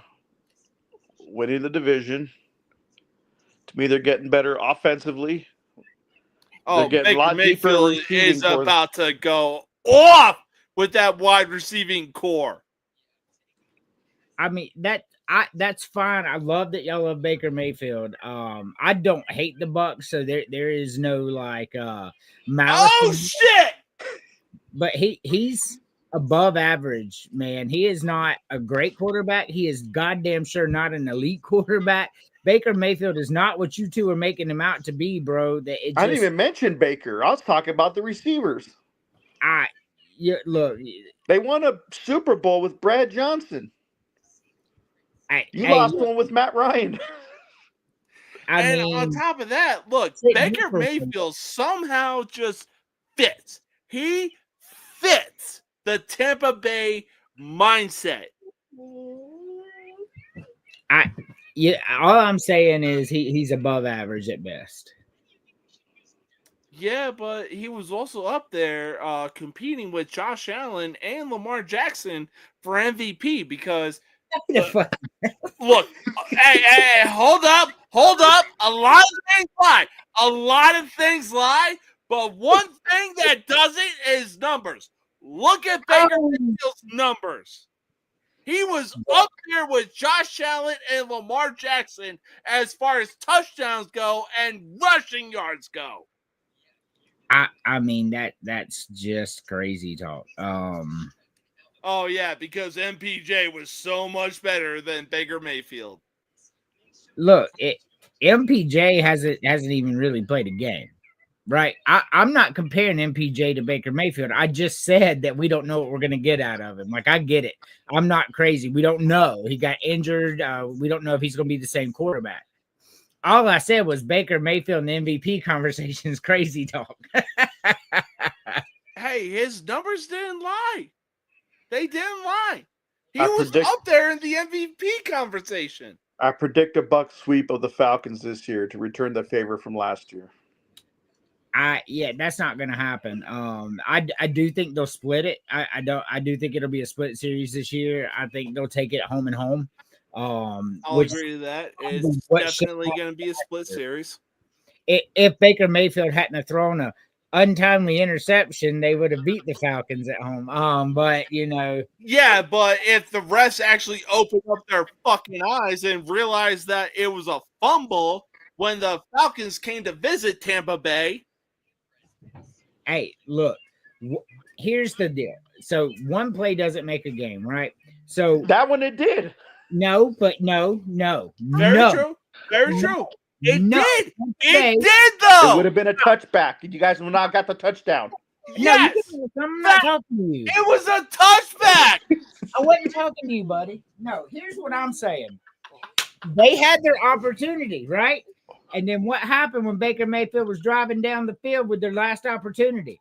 winning the division. To me, they're getting better offensively. Oh, they're getting a lot deeper Mayfield is about to go off with that wide receiving core. I mean, that That's fine. I love that y'all love Baker Mayfield. I don't hate the Bucks, so there is no like malice. Oh shit! But he's above average, man. He is not a great quarterback. He is goddamn sure not an elite quarterback. Baker Mayfield is not what you two are making him out to be, bro. I didn't even mention Baker. I was talking about the receivers. Look, they won a Super Bowl with Brad Johnson. You lost one with Matt Ryan. I mean, on top of that, look, Baker Mayfield somehow just fits. He fits the Tampa Bay mindset. All I'm saying is he's above average at best. Yeah, but he was also up there competing with Josh Allen and Lamar Jackson for MVP because look, hey, hold up. A lot of things lie, but one thing that doesn't is numbers. Look at Baker Mayfield's numbers. He was up there with Josh Allen and Lamar Jackson as far as touchdowns go and rushing yards go. I mean that's just crazy talk. Oh yeah, because MPJ was so much better than Baker Mayfield. Look, MPJ hasn't even really played a game, right? I'm not comparing MPJ to Baker Mayfield. I just said that we don't know what we're gonna get out of him. Like I get it. I'm not crazy. We don't know. He got injured. We don't know if he's gonna be the same quarterback. All I said was Baker Mayfield and the MVP conversation is crazy talk. Hey, his numbers didn't lie. They didn't lie. He was up there in the MVP conversation. I predict a Bucs sweep of the Falcons this year to return the favor from last year. That's not gonna happen. I do think they'll split it. I do think it'll be a split series this year. I think they'll take it home and home. I'll agree to that. It's definitely going to be a split series. If Baker Mayfield hadn't have thrown a untimely interception, they would have beat the Falcons at home. But yeah, but if the refs actually opened up their fucking eyes and realized that it was a fumble when the Falcons came to visit Tampa Bay. Hey, look, here's the deal. So one play doesn't make a game, right? So that one it did. No. Very true. It did. It did, though. It would have been a touchback. You guys would not got the touchdown. Yes. I'm not talking to you. It was a touchback. I wasn't talking to you, buddy. No, here's what I'm saying. They had their opportunity, right? And then what happened when Baker Mayfield was driving down the field with their last opportunity?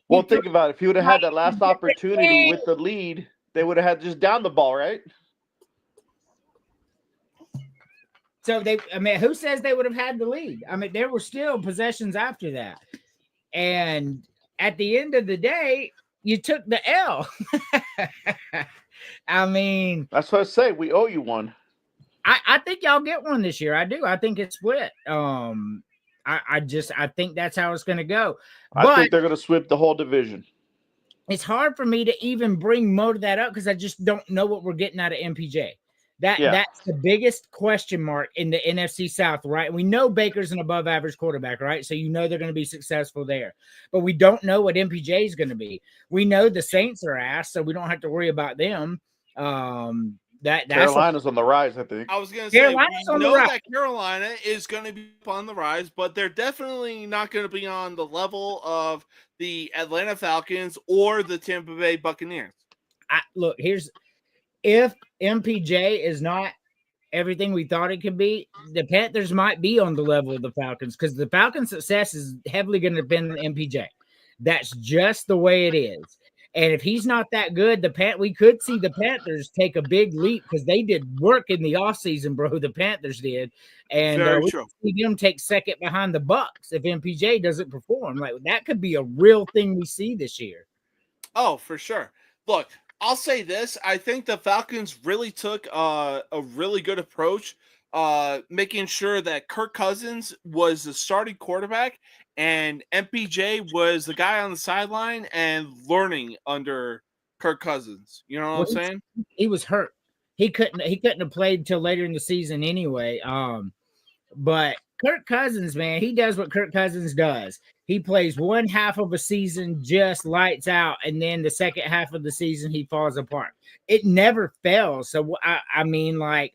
Well, think about it. If he would have had that last opportunity with the lead, they would have had just down the ball, right? So who says they would have had the lead? I mean, there were still possessions after that. And at the end of the day, you took the L. I mean, that's what I say. We owe you one. I think y'all get one this year. I do. I think it's split. I think that's how it's going to go. I think they're going to sweep the whole division. It's hard for me to even bring Mo to that up because I just don't know what we're getting out of MPJ. That's the biggest question mark in the NFC South, right? We know Baker's an above average quarterback, right? So they're going to be successful there. But we don't know what MPJ is going to be. We know the Saints are ass, so we don't have to worry about them. Carolina's on the rise, I think. I was going to say, we know that Carolina is going to be on the rise, but they're definitely not going to be on the level of the Atlanta Falcons or the Tampa Bay Buccaneers. Look, if MPJ is not everything we thought it could be, the Panthers might be on the level of the Falcons because the Falcons' success is heavily going to depend on MPJ. That's just the way it is. And if he's not that good, we could see the Panthers take a big leap because they did work in the offseason, bro. The Panthers did. And we could see them take second behind the Bucs if MPJ doesn't perform. Like that could be a real thing we see this year. Oh, for sure. Look, I'll say this. I think the Falcons really took a really good approach, making sure that Kirk Cousins was the starting quarterback and MPJ was the guy on the sideline and learning under Kirk Cousins. You know what I'm saying? He was hurt. he couldn't have played till later in the season anyway. But Kirk Cousins, man, he does what Kirk Cousins does. He plays one half of a season just lights out, and then the second half of the season he falls apart. It never fails. So I mean, like,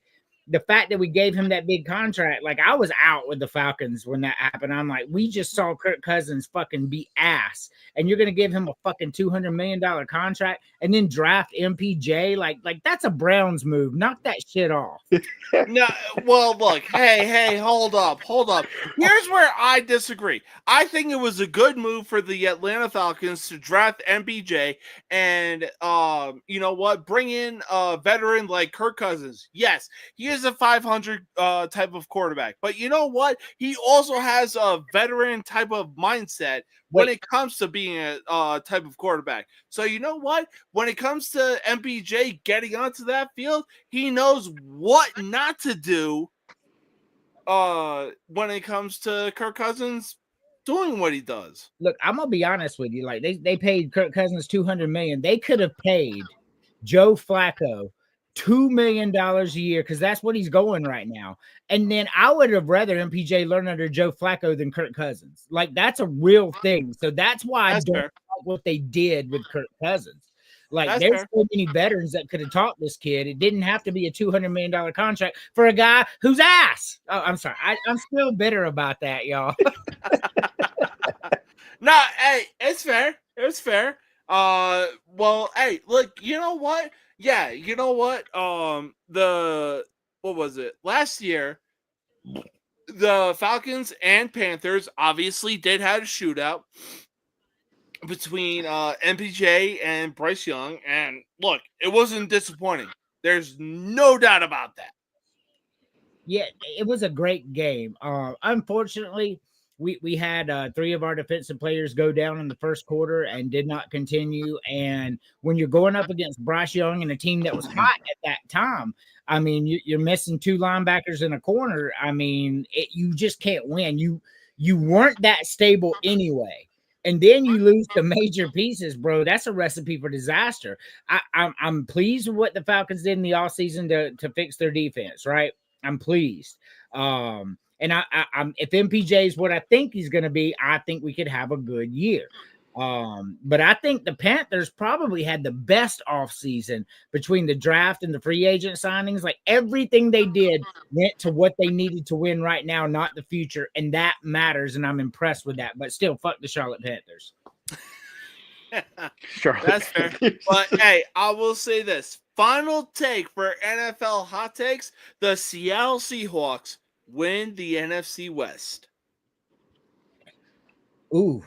the fact that we gave him that big contract, like, I was out with the Falcons when that happened. I'm like, we just saw Kirk Cousins fucking be ass, and you're gonna give him a fucking $200 million contract and then draft MPJ? Like that's a Browns move. Knock that shit off. No, well, look, hey, hold up. Here's where I disagree. I think it was a good move for the Atlanta Falcons to draft MPJ and, you know what, bring in a veteran like Kirk Cousins. Yes, he is a 500 type of quarterback, but you know what? He also has a veteran type of mindset when it comes to being a type of quarterback. So you know what? When it comes to MPJ getting onto that field, he knows what not to do when it comes to Kirk Cousins doing what he does. Look, I'm gonna be honest with you. Like, they paid Kirk Cousins $200 million. They could have paid Joe Flacco $2 million a year, because that's what he's going right now. And then I would have rather MPJ learn under Joe Flacco than Kirk Cousins. Like, that's a real thing. So that's why I don't like what they did with Kirk Cousins. Like, there's so many veterans that could have taught this kid. It didn't have to be a $200 million contract for a guy who's ass. Oh, I'm sorry. I'm still bitter about that, y'all. No, hey, it's fair. It's fair. Well, hey, look, you know what? Yeah, you know what? What was it? Last year, the Falcons and Panthers obviously did have a shootout between MPJ and Bryce Young, and look, it wasn't disappointing. There's no doubt about that. Yeah, it was a great game. Unfortunately, we had 3 of our defensive players go down in the first quarter and did not continue. And when you're going up against Bryce Young and a team that was hot at that time, I mean, you're missing 2 linebackers in a corner. I mean, you just can't win. You weren't that stable anyway. And then you lose the major pieces, bro. That's a recipe for disaster. I'm pleased with what the Falcons did in the offseason to fix their defense, right? I'm pleased. And I'm if MPJ is what I think he's going to be, I think we could have a good year. But I think the Panthers probably had the best offseason between the draft and the free agent signings. Like, everything they did went to what they needed to win right now, not the future. And that matters. And I'm impressed with that. But still, fuck the Charlotte Panthers. Sure. That's fair. But hey, I will say this. Final take for NFL hot takes: the Seattle Seahawks win the NFC West. Ooh,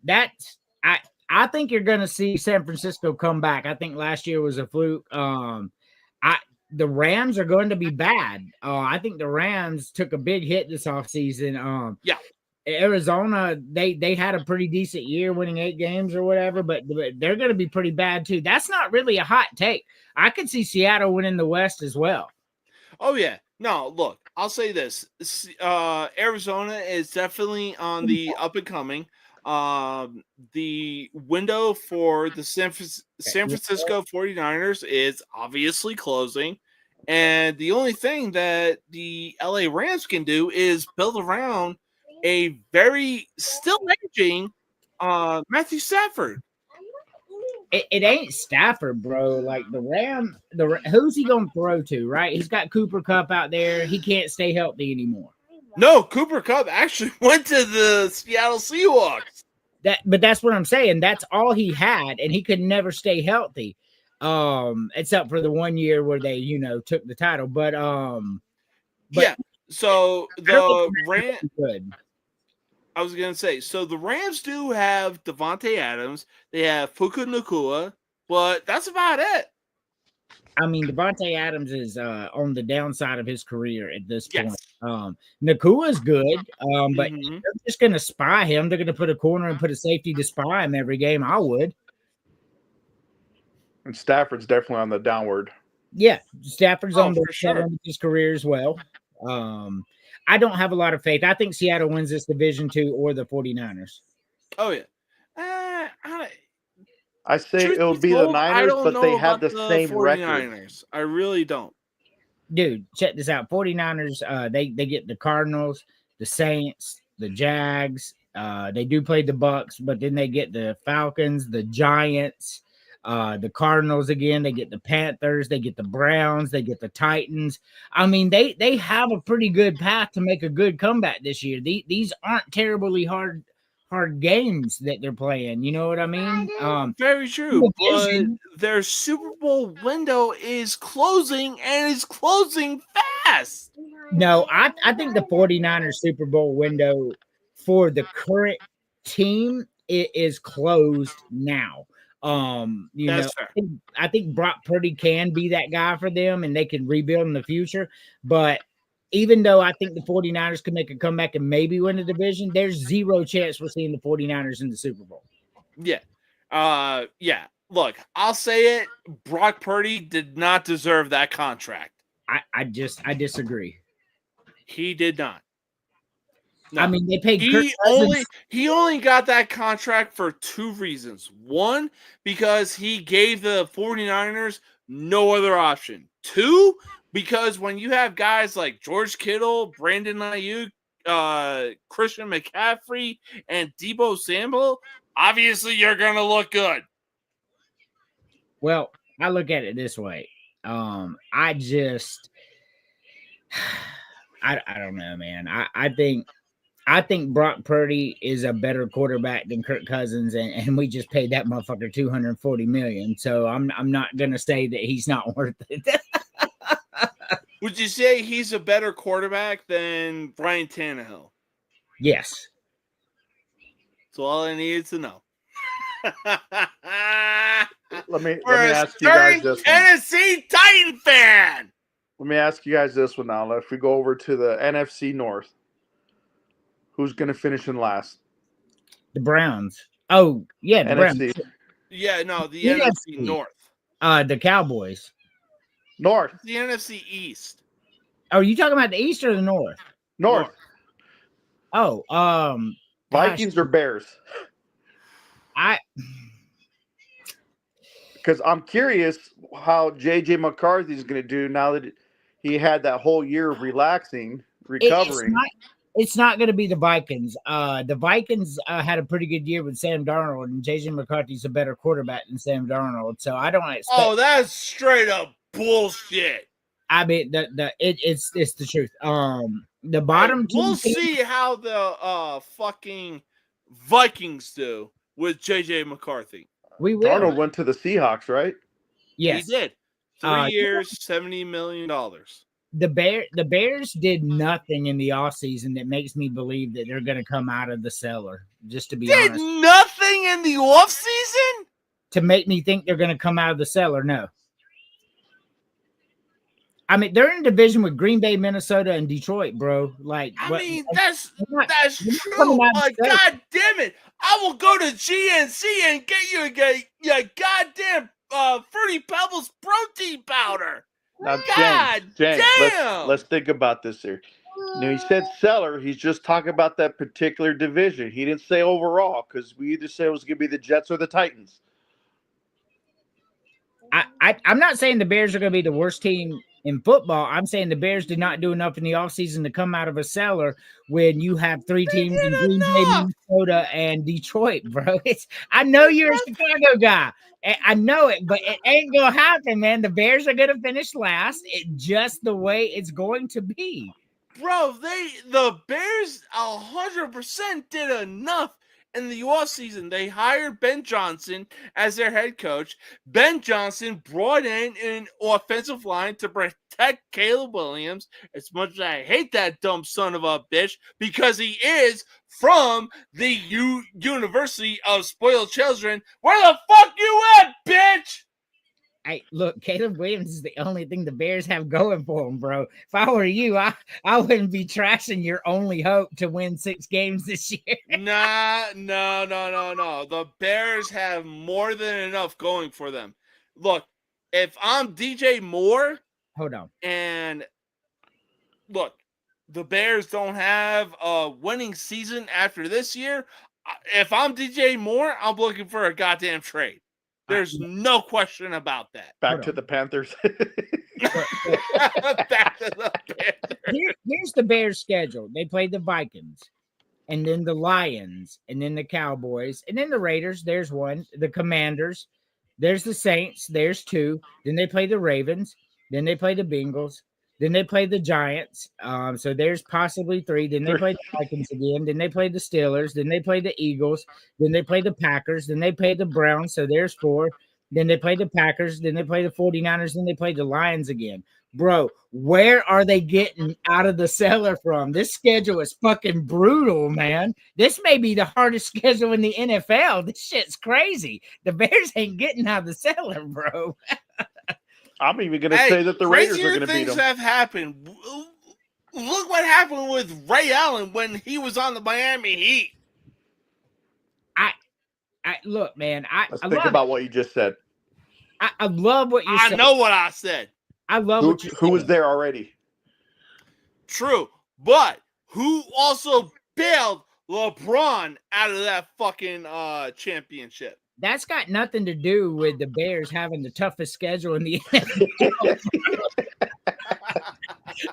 that's I think you're gonna see San Francisco come back. I think last year was a fluke. The Rams are going to be bad. I think the Rams took a big hit this offseason. Yeah. Arizona, they had a pretty decent year, winning 8 games or whatever, but they're going to be pretty bad too. That's not really a hot take. I could see Seattle winning the West as well. Oh yeah. No, look, I'll say this. Arizona is definitely on the up and coming. The window for the San Francisco 49ers is obviously closing. And the only thing that the LA Rams can do is build around a very still aging Matthew Stafford. It ain't Stafford, bro. Like, the Ram, who's he going to throw to, right? He's got Cooper Kupp out there. He can't stay healthy anymore. No, Cooper Kupp actually went to the Seattle Seahawks. But that's what I'm saying. That's all he had, and he could never stay healthy, except for the 1 year where they, took the title. But yeah. So the Rams. Good. I was gonna say, so the Rams do have Devontae Adams. They have Puka Nacua, but that's about it. I mean, Devontae Adams is on the downside of his career at this point. Nakua is good, but they're just going to spy him. They're going to put a corner and put a safety to spy him every game. I would. And Stafford's definitely on the downward. Yeah, Stafford's on the sure. of his career as well. I don't have a lot of faith. I think Seattle wins this division too, or the 49ers. Oh, yeah. I say Truth it would be the told, I Niners, don't but know they had about the same record. 49ers. I really don't. Dude, check this out. 49ers, they get the Cardinals, the Saints, the Jags. They do play the Bucks, but then they get the Falcons, the Giants, the Cardinals again. They get the Panthers, they get the Browns, they get the Titans. I mean, they have a pretty good path to make a good comeback this year. These aren't terribly hard games that they're playing. You know what I mean? Very true, but division- their Super Bowl window is closing and is closing fast. No, I think the 49ers Super Bowl window for the current team is closed now. That's fair. I think Brock Purdy can be that guy for them and they can rebuild in the future. But even though I think the 49ers could make a comeback and maybe win the division, there's zero chance we're seeing the 49ers in the Super Bowl. Yeah. Yeah. Look, I'll say it. Brock Purdy did not deserve that contract. I disagree. He did not. No. I mean, they paid Kirk he only got that contract for two reasons. One, because he gave the 49ers no other option. Two, because when you have guys like George Kittle, Brandon Ayuk, Christian McCaffrey, and Deebo Samuel, obviously you're going to look good. Well, I look at it this way. I don't know, man. I think Brock Purdy is a better quarterback than Kirk Cousins, and we just paid that motherfucker $240 million. So I'm not gonna say that he's not worth it. Would you say he's a better quarterback than Brian Tannehill? Yes. That's all I needed to know. Let me ask you guys this one. Tennessee Titan fan. Let me ask you guys this one now. If we go over to the NFC North, who's going to finish in last? The Browns. Oh, yeah, the NFC. Browns. Yeah, no, the NFC North. The Cowboys. North. The NFC East. Oh, are you talking about the East or the North? North. Oh, Vikings or Bears? Because I'm curious how J.J. McCarthy is going to do now that he had that whole year of relaxing, recovering. It's not going to be the Vikings. The Vikings had a pretty good year with Sam Darnold, and J.J. McCarthy's a better quarterback than Sam Darnold. So I don't expect. Oh, that's straight up bullshit. I mean, it's the truth. The bottom two. We'll see how the fucking Vikings do with J.J. McCarthy. We will. Darnold went to the Seahawks, right? Yes, he did. 3 years, $70 million. The Bears did nothing in the offseason that makes me believe that they're going to come out of the cellar. Just to be honest, did nothing in the offseason to make me think they're going to come out of the cellar. No. I mean, they're in a division with Green Bay, Minnesota, and Detroit, bro. Like, that's true. But God damn it, I will go to GNC and get you a goddamn Fruity Pebbles protein powder. Now, God James, damn. let's think about this here. Now, he said cellar. He's just talking about that particular division. He didn't say overall because we either said it was going to be the Jets or the Titans. I'm not saying the Bears are going to be the worst team in football. I'm saying the Bears did not do enough in the offseason to come out of a cellar when you have three teams in Green Bay, Minnesota, and Detroit, bro. I know you're a Chicago guy. I know it, but it ain't going to happen, man. The Bears are going to finish last. It's just the way it's going to be. Bro, the Bears 100% did enough in the offseason. They hired Ben Johnson as their head coach. Ben Johnson brought in an offensive line to protect Caleb Williams, as much as I hate that dumb son of a bitch, because he is from the University of Spoiled Children. Where the fuck you at, bitch? Hey, look, Caleb Williams is the only thing the Bears have going for them, bro. If I were you, I wouldn't be trashing your only hope to win 6 games this year. No. The Bears have more than enough going for them. Look, if I'm DJ Moore, hold on. And look, the Bears don't have a winning season after this year. If I'm DJ Moore, I'm looking for a goddamn trade. There's no question about that. Back to the Panthers. Back to the Panthers. Here's the Bears' schedule. They played the Vikings, and then the Lions, and then the Cowboys, and then the Raiders. There's one. The Commanders. There's the Saints. There's two. Then they play the Ravens. Then they play the Bengals. Then they play the Giants. So there's possibly three. Then they play the Vikings again. Then they play the Steelers. Then they play the Eagles. Then they play the Packers. Then they play the Browns. So there's four. Then they play the Packers. Then they play the 49ers. Then they play the Lions again. Bro, where are they getting out of the cellar from? This schedule is fucking brutal, man. This may be the hardest schedule in the NFL. This shit's crazy. The Bears ain't getting out of the cellar, bro. I'm even going to say that the Raiders are going to beat them. Things have happened. Look what happened with Ray Allen when he was on the Miami Heat. Look, man. Let's think about what you just said. I love what you said. I know what I said. I love what you said. Who was there already? True. But who also bailed LeBron out of that fucking championship? That's got nothing to do with the Bears having the toughest schedule in the NFL.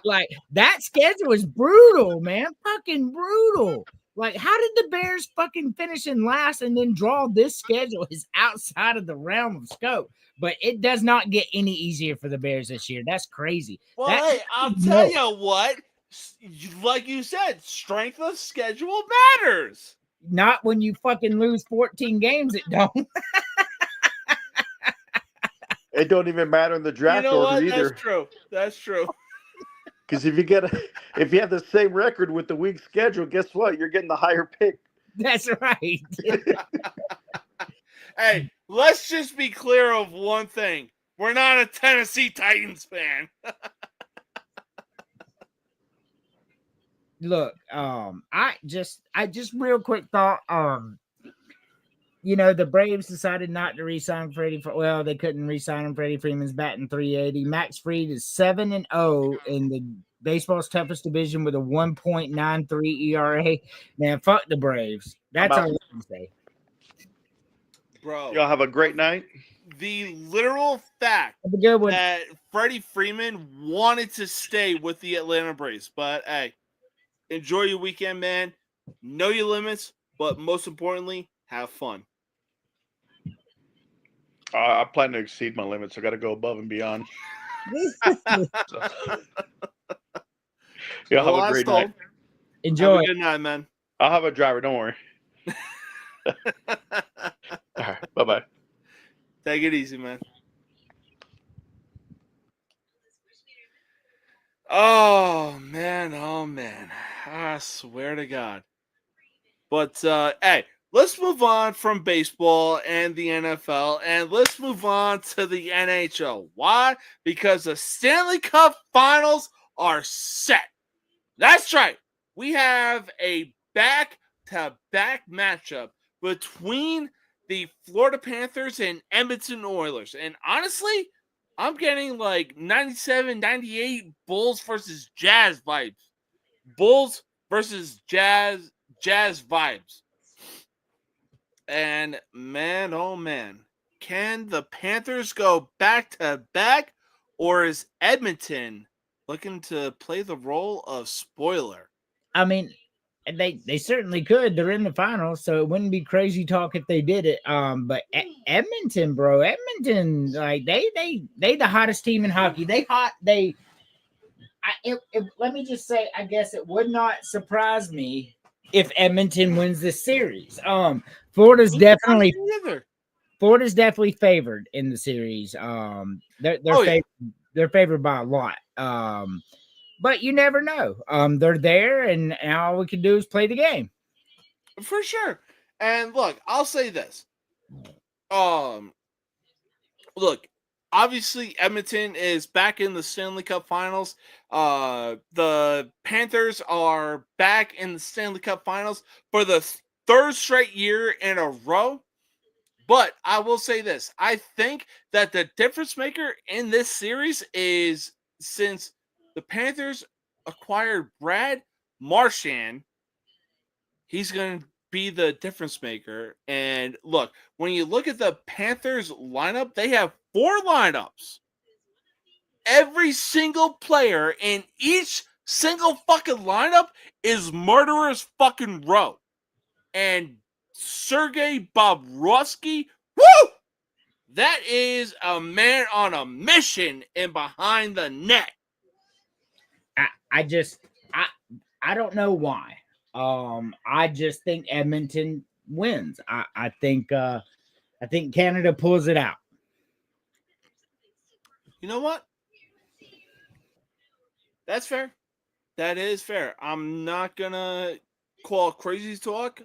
Like, that schedule is brutal, man. Fucking brutal. Like, how did the Bears fucking finish in last and then draw this schedule is outside of the realm of scope. But it does not get any easier for the Bears this year. That's crazy. Well, hey, I'll tell you what. Like you said, strength of schedule matters. Not when you fucking lose 14 games, it don't. It don't even matter in the draft order either. That's true. That's true. Because if you have the same record with the weak schedule, guess what? You're getting the higher pick. That's right. Hey, let's just be clear of one thing. We're not a Tennessee Titans fan. Look, I just real quick thought, the Braves decided not to re-sign Freddie. Well, they couldn't re-sign him. Freddie Freeman's batting .380. Max Fried is 7-0 in the baseball's toughest division with a 1.93 ERA. Man, fuck the Braves. That's all I can say. Bro, y'all have a great night. The literal fact that Freddie Freeman wanted to stay with the Atlanta Braves, but hey, enjoy your weekend, man. Know your limits, but most importantly, have fun. I plan to exceed my limits. I got to go above and beyond. Y'all have a great night. Enjoy. Have a good night, man. I'll have a driver. Don't worry. All right. Bye-bye. Take it easy, man. Oh, man. Oh, man. I swear to God. But, hey, let's move on from baseball and the NFL, and let's move on to the NHL. Why? Because the Stanley Cup Finals are set. That's right. We have a back-to-back matchup between the Florida Panthers and Edmonton Oilers. And honestly, I'm getting like 97, 98 Bulls versus Jazz vibes. Bulls versus Jazz vibes. And man, oh man, can the Panthers go back-to-back, or is Edmonton looking to play the role of spoiler? I mean, they certainly could. They're in the finals, so it wouldn't be crazy talk if they did it. But Edmonton, bro, like they the hottest team in hockey. Let me just say, I guess it would not surprise me if Edmonton wins this series. Florida's definitely favored in the series. They're favored by a lot. But you never know. They're there, and all we can do is play the game. For sure. And look, I'll say this. Look, obviously Edmonton is back in the Stanley Cup Finals. The Panthers are back in the Stanley Cup Finals for the third straight year in a row. But I will say this. I think that the difference maker in this series is, since the Panthers acquired Brad Marchand, he's going to be the difference maker. And look, when you look at the Panthers lineup, they have 4 lineups. Every single player in each single fucking lineup is murderer's fucking row. And Sergei Bobrovsky, woo! That is a man on a mission and behind the net. I don't know why. I just think Edmonton wins. I think Canada pulls it out. You know what? That's fair. That is fair. I'm not gonna call crazy talk.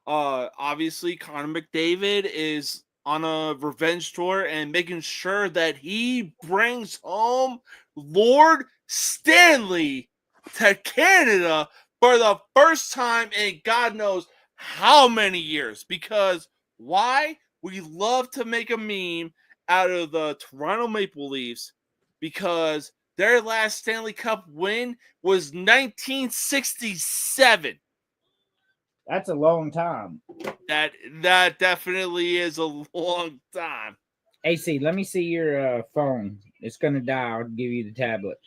Obviously, Connor McDavid is on a revenge tour and making sure that he brings home Lord Stanley to Canada for the first time in God knows how many years. Because why? We love to make a meme out of the Toronto Maple Leafs because their last Stanley Cup win was 1967. That's a long time. That definitely is a long time. AC, let me see your phone. It's gonna die. I'll give you the tablet.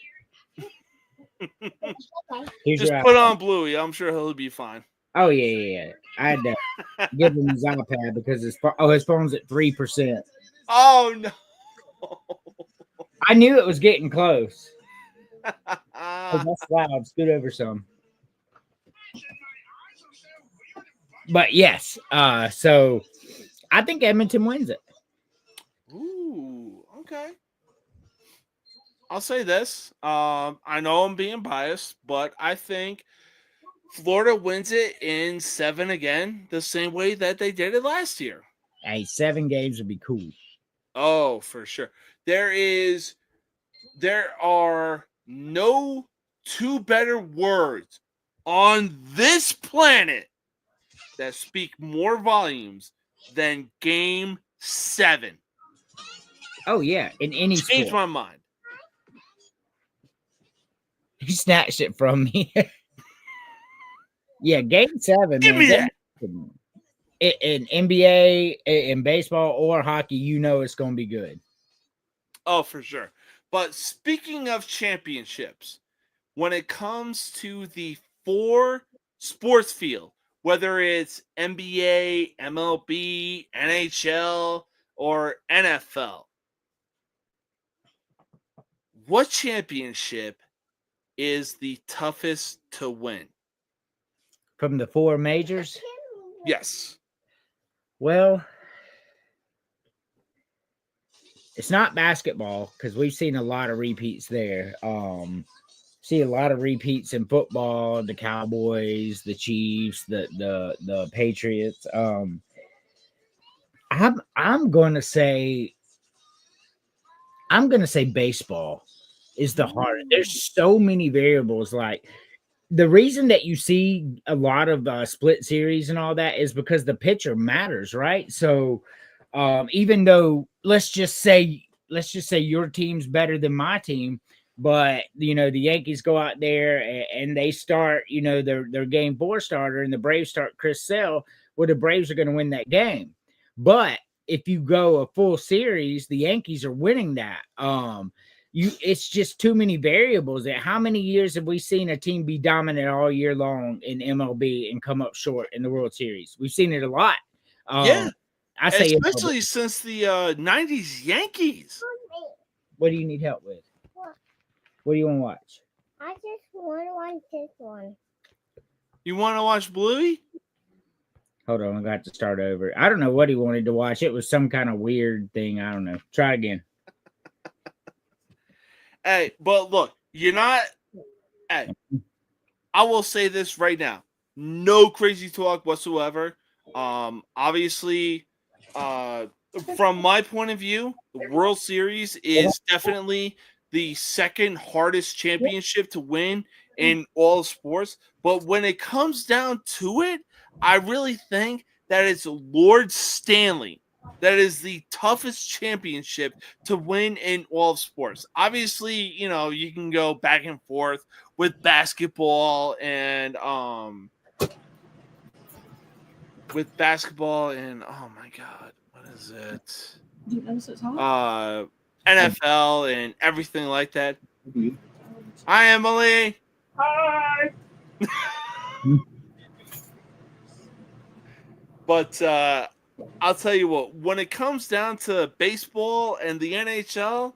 Just put on Bluey. I'm sure he'll be fine. Oh yeah. I had to give him his iPad because his phone's at 3%. Oh no! I knew it was getting close. Oh, that's loud. Scoot over some. But yes, so I think Edmonton wins it. Ooh, okay. I'll say this. I know I'm being biased, but I think Florida wins it in 7 again, the same way that they did it last year. Hey, 7 games would be cool. Oh, for sure. There are no 2 better words on this planet that speak more volumes than Game 7. Oh yeah, in any Change sport. my mind. He snatched it from me. Yeah, Game 7. Give me that. In NBA, in baseball, or hockey, you know it's going to be good. Oh, for sure. But speaking of championships, when it comes to the 4 sports field, whether it's NBA, MLB, NHL, or NFL, what championship is the toughest to win? From the 4 majors? Yes. Well, it's not basketball because we've seen a lot of repeats there. See a lot of repeats in football, the Cowboys, the Chiefs, the Patriots. I'm gonna say baseball is the hardest. There's so many variables. Like the reason that you see a lot of split series and all that is because the pitcher matters, right? So even though let's just say your team's better than my team, but you know the Yankees go out there and they start, you know, their game 4 starter, and the Braves start Chris Sale. Well, the Braves are going to win that game. But if you go a full series, the Yankees are winning that. It's just too many variables. How many years have we seen a team be dominant all year long in MLB and come up short in the World Series? We've seen it a lot. Yeah. I say especially since the 90s Yankees. What do you need help with? What do you want to watch? I just want to watch this one. You want to watch Bluey? Hold on, I got to start over. I don't know what he wanted to watch. It was some kind of weird thing. I don't know. Try again. Hey, but look, you're not. Hey, I will say this right now. No crazy talk whatsoever. Obviously, from my point of view, the World Series is definitely the second hardest championship to win in all sports. But when it comes down to it, I really think that it's Lord Stanley that is the toughest championship to win in all of sports. Obviously, you know, you can go back and forth with basketball and with basketball and oh my god, what is it? NFL and everything like that. Hi, Emily. Hi. But I'll tell you what, when it comes down to baseball and the NHL,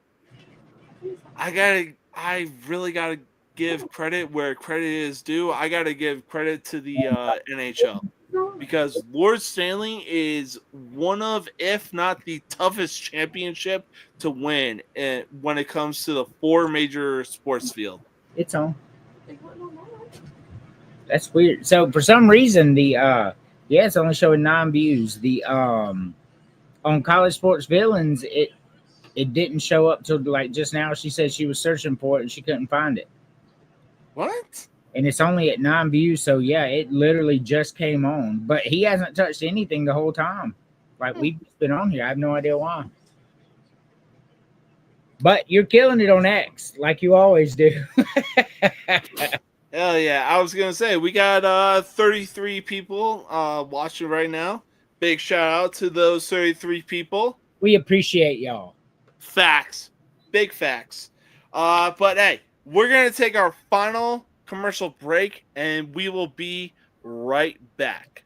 I really gotta give credit where credit is due. I gotta give credit to the NHL because Lord Stanley is one of, if not the toughest championship to win when it comes to the 4 major sports field. It's on. That's weird. So for some reason, it's only showing 9 views. The on College Sports Villains, it didn't show up till like just now. She said she was searching for it and she couldn't find it. What? And it's only at 9 views. So yeah, it literally just came on. But he hasn't touched anything the whole time. Like we've just been on here. I have no idea why. But you're killing it on X, like you always do. Hell yeah. I was going to say, we got 33 people watching right now. Big shout out to those 33 people. We appreciate y'all. Facts. Big facts. But hey, we're going to take our final commercial break, and we will be right back.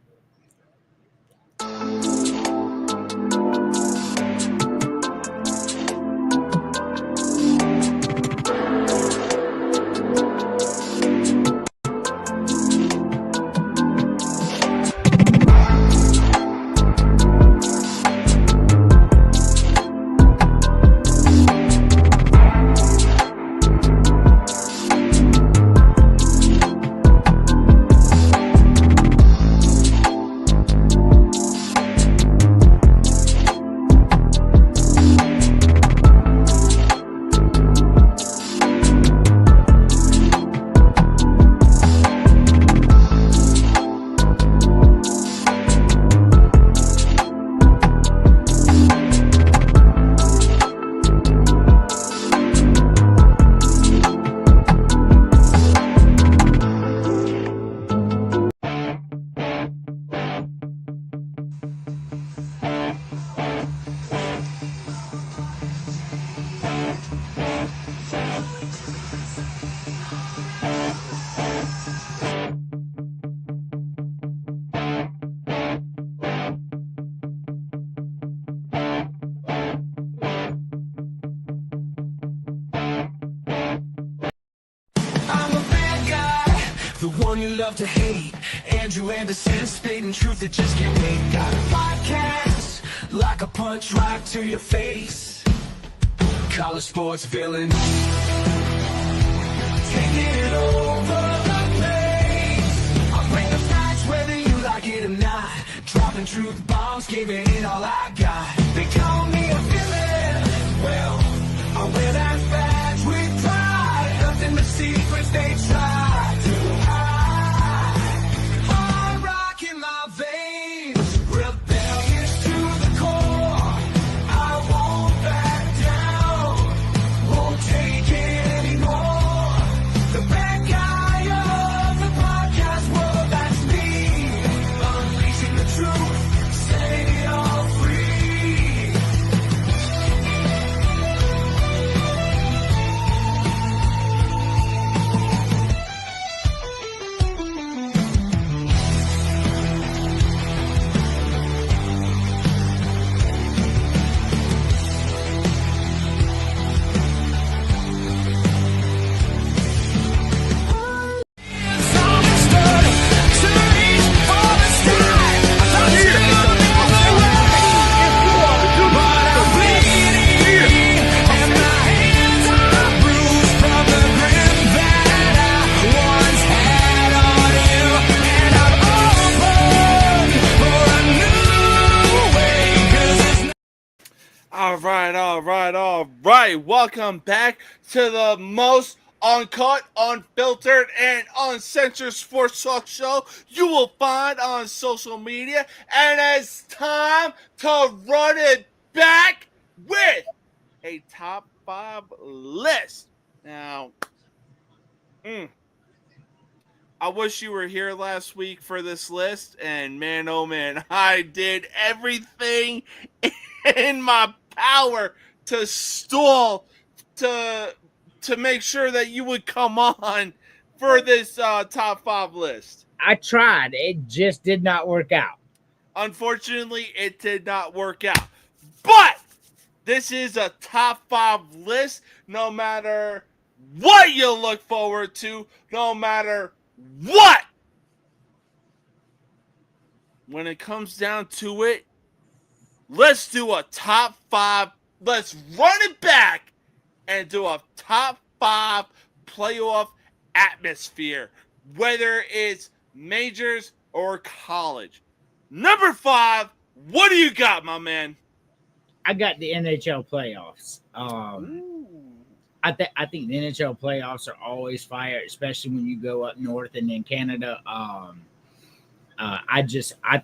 You love to hate Andrew Anderson, spitting truth that just can't wait. Got a podcast like a punch right to your face. College sports villain, taking it over the place. I'll bring the facts whether you like it or not. Dropping truth bombs, giving it all I got. They call me a villain. Well, I wear that badge with pride. Nothing but secrets they try to hide. All right. Welcome back to the most uncut, unfiltered, and uncensored sports talk show you will find on social media. And it's time to run it back with a top 5 list. Now, I wish you were here last week for this list, and man, oh man, I did everything in my power to stall, to make sure that you would come on for this top 5 list. I tried. It just did not work out. Unfortunately, it did not work out. But this is a top 5 list, no matter what you look forward to, no matter what. When it comes down to it, let's do a top 5. Let's run it back and do a top 5 playoff atmosphere, whether it's majors or college. Number 5, what do you got, my man? I got the NHL playoffs. I think the NHL playoffs are always fire, especially when you go up north and in Canada. I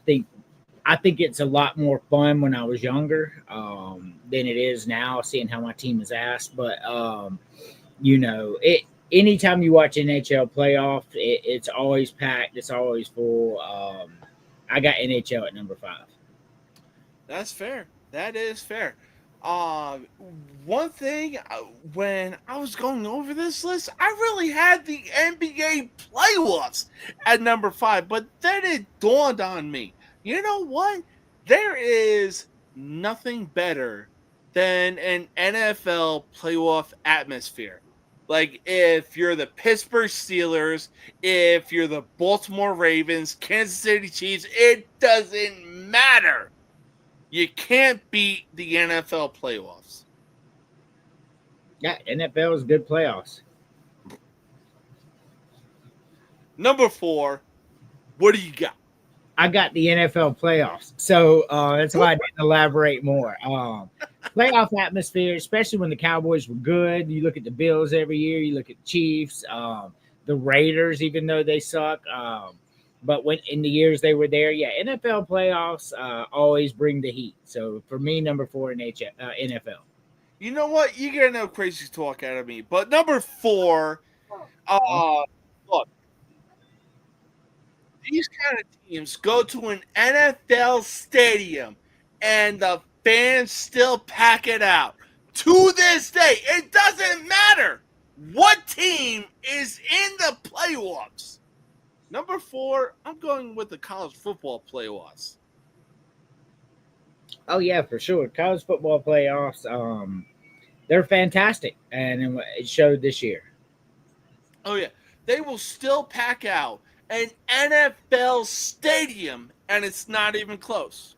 think it's a lot more fun when I was younger than it is now, seeing how my team is asked. But anytime you watch NHL playoff, it's always packed. It's always full. I got NHL at number 5. That's fair. That is fair. One thing, when I was going over this list, I really had the NBA playoffs at number 5, but then it dawned on me, you know what? There is nothing better than an NFL playoff atmosphere. Like, if you're the Pittsburgh Steelers, if you're the Baltimore Ravens, Kansas City Chiefs, it doesn't matter. You can't beat the NFL playoffs. Yeah, NFL is good playoffs. Number 4, what do you got? I got the NFL playoffs. So that's why I didn't elaborate more. Playoff atmosphere, especially when the Cowboys were good. You look at the Bills every year. You look at the Chiefs, the Raiders, even though they suck. But when in the years they were there, yeah, NFL playoffs always bring the heat. So for me, number 4 in NFL. You know what? You get no crazy talk out of me. But number 4, look, these kind of teams go to an NFL stadium and the fans still pack it out. To this day, it doesn't matter what team is in the playoffs. Number 4, I'm going with the college football playoffs. Oh, yeah, for sure. College football playoffs, they're fantastic, and it showed this year. Oh, yeah. They will still pack out an NFL stadium, and it's not even close.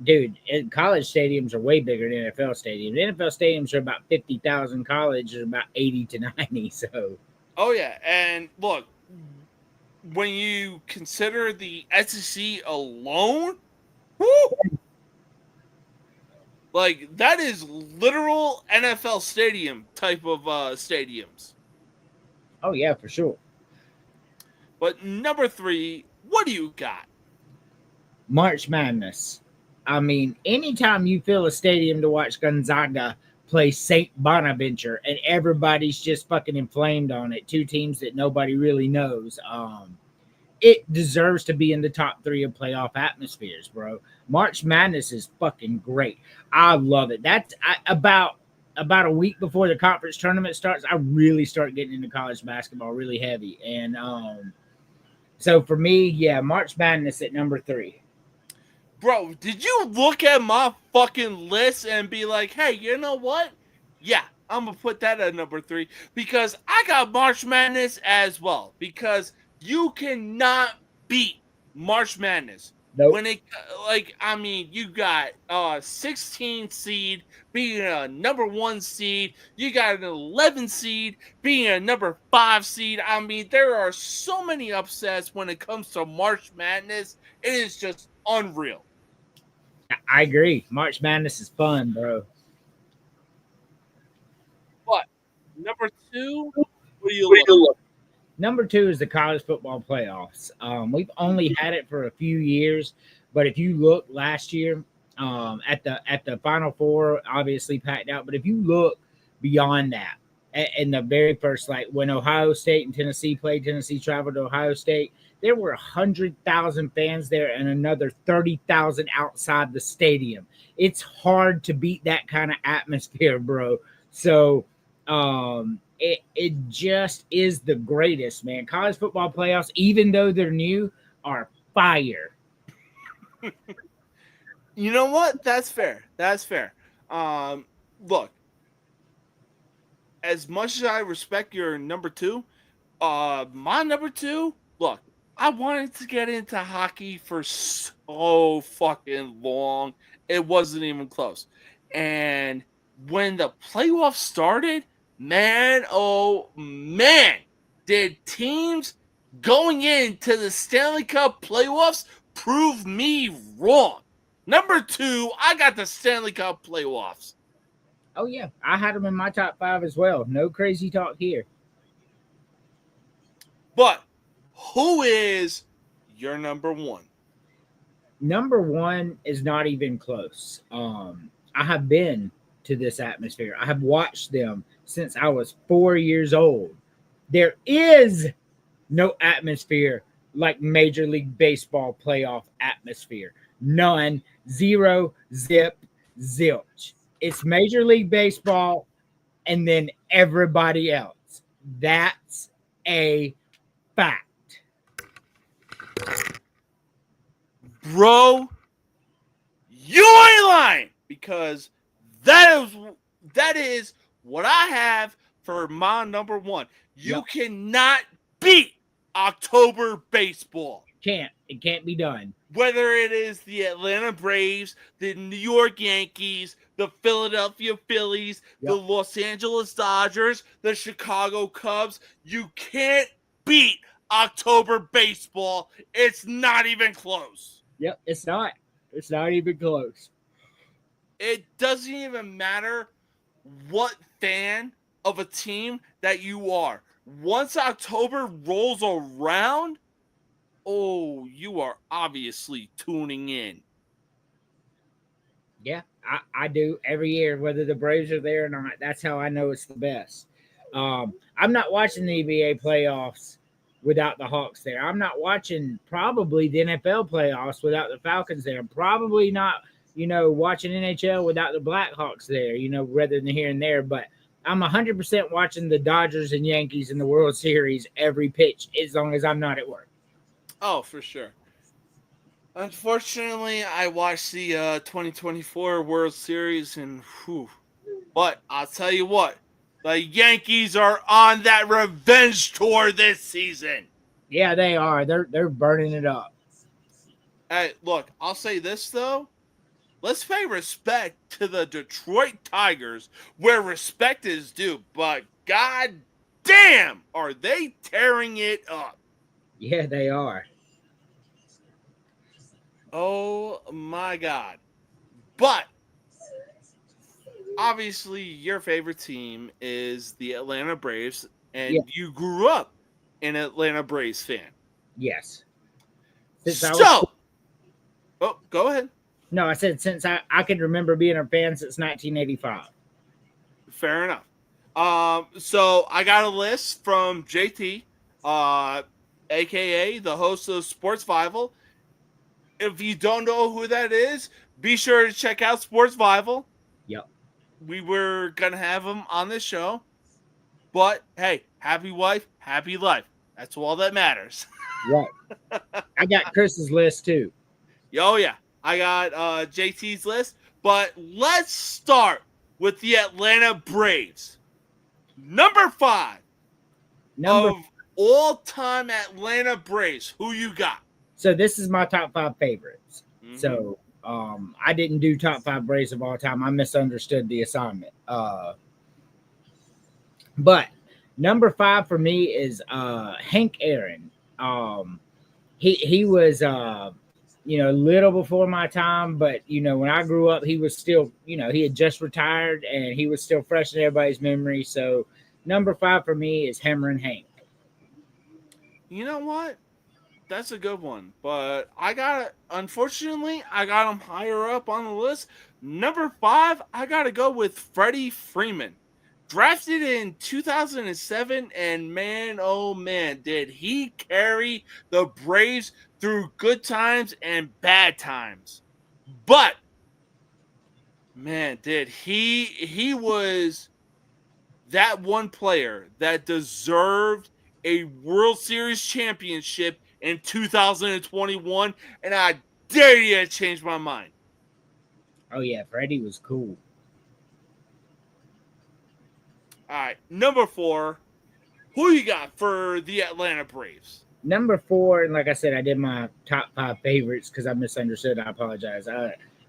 Dude, college stadiums are way bigger than NFL stadiums. NFL stadiums are about 50,000. College is about 80 to 90, so. Oh, yeah, and look, when you consider the SEC alone, whoo, like, that is literal NFL stadium type of stadiums. Oh, yeah, for sure. But number 3, what do you got? March Madness. I mean, anytime you fill a stadium to watch Gonzaga play St. Bonaventure and everybody's just fucking inflamed on it, 2 teams that nobody really knows, it deserves to be in the top 3 of playoff atmospheres, bro. March Madness is fucking great. I love it. That's about a week before the conference tournament starts, I really start getting into college basketball really heavy. And so for me, yeah, March Madness at number 3. Bro, did you look at my fucking list and be like, hey, you know what? Yeah, I'm going to put that at number 3 because I got March Madness as well, because you cannot beat March Madness. Nope. When it, like, I mean, you got 16 seed being a number 1 seed. You got an 11 seed being a number 5 seed. I mean, there are so many upsets when it comes to March Madness. It is just unreal. I agree. March Madness is fun, bro. But number 2, what do you look? Number 2 is the college football playoffs. We've only had it for a few years, but if you look last year at the Final Four, obviously packed out. But if you look beyond that, in the very first, like when Ohio State and Tennessee played, Tennessee traveled to Ohio State. There were 100,000 fans there and another 30,000 outside the stadium. It's hard to beat that kind of atmosphere, bro. So it just is the greatest, man. College football playoffs, even though they're new, are fire. You know what? That's fair. That's fair. Look, as much as I respect your number two, my number two, look, I wanted to get into hockey for so fucking long. It wasn't even close. And when the playoffs started, man, oh man, did teams going into the Stanley Cup playoffs prove me wrong. Number two, I got the Stanley Cup playoffs. Oh, yeah. I had them in my top 5 as well. No crazy talk here. But who is your number one? Number one is not even close. I have been to this atmosphere. I have watched them since I was 4 years old. There is no atmosphere like Major League Baseball playoff atmosphere. None. Zero. Zip. Zilch. It's Major League Baseball and then everybody else. That's a fact. Bro, you ain't lying, because that is what I have for my number one. You cannot beat October baseball. It can't be done. Whether it is the Atlanta Braves, the New York Yankees, the Philadelphia Phillies, the Los Angeles Dodgers, the Chicago Cubs, you can't beat October baseball. It's not even close. Yep, it's not. It's not even close. It doesn't even matter what fan of a team that you are. Once October rolls around, oh, you are obviously tuning in. Yeah, I do every year, whether the Braves are there or not. That's how I know it's the best. I'm not watching the NBA playoffs without the Hawks there. I'm not watching probably the NFL playoffs without the Falcons there. I'm probably not, watching NHL without the Blackhawks there, rather than here and there. But I'm 100% watching the Dodgers and Yankees in the World Series every pitch, as long as I'm not at work. Oh, for sure. Unfortunately, I watched the 2024 World Series, and but I'll tell you what, the Yankees are on that revenge tour this season. Yeah, they are. They're burning it up. Hey, look, I'll say this though. Let's pay respect to the Detroit Tigers where respect is due, but god damn, are they tearing it up. Yeah, they are. Oh my god. But obviously your favorite team is the Atlanta Braves, and you grew up an Atlanta Braves fan. Yes. Oh, go ahead. No, I said since I can remember being a fan since 1985. Fair enough. So I got a list from JT, aka the host of Sportsvival. If you don't know who that is, be sure to check out Sportsvival. Yep. We were gonna have him on this show, but hey, happy wife, happy life. That's all that matters. Right. I got Chris's list too. Oh yeah, I got JT's list. But let's start with the Atlanta Braves. Number 5 of all-time Atlanta Braves. Who you got? So this is my top 5 favorites. Mm-hmm. So I didn't do top 5 Braves of all time. I misunderstood the assignment. But number 5 for me is Hank Aaron. He was little before my time, but when I grew up, he was still, he had just retired and he was still fresh in everybody's memory. So number 5 for me is Hammerin' Hank. You know what? That's a good one, but unfortunately, I got him higher up on the list. Number 5, I got to go with Freddie Freeman. Drafted in 2007, and man, oh man, did he carry the Braves through good times and bad times. But man, did he was that one player that deserved a World Series championship in 2021, and I dare you to change my mind. Oh yeah, Freddie was cool. All right, number 4. Who you got for the Atlanta Braves? Number 4, and like I said, I did my top 5 favorites because I misunderstood. I apologize.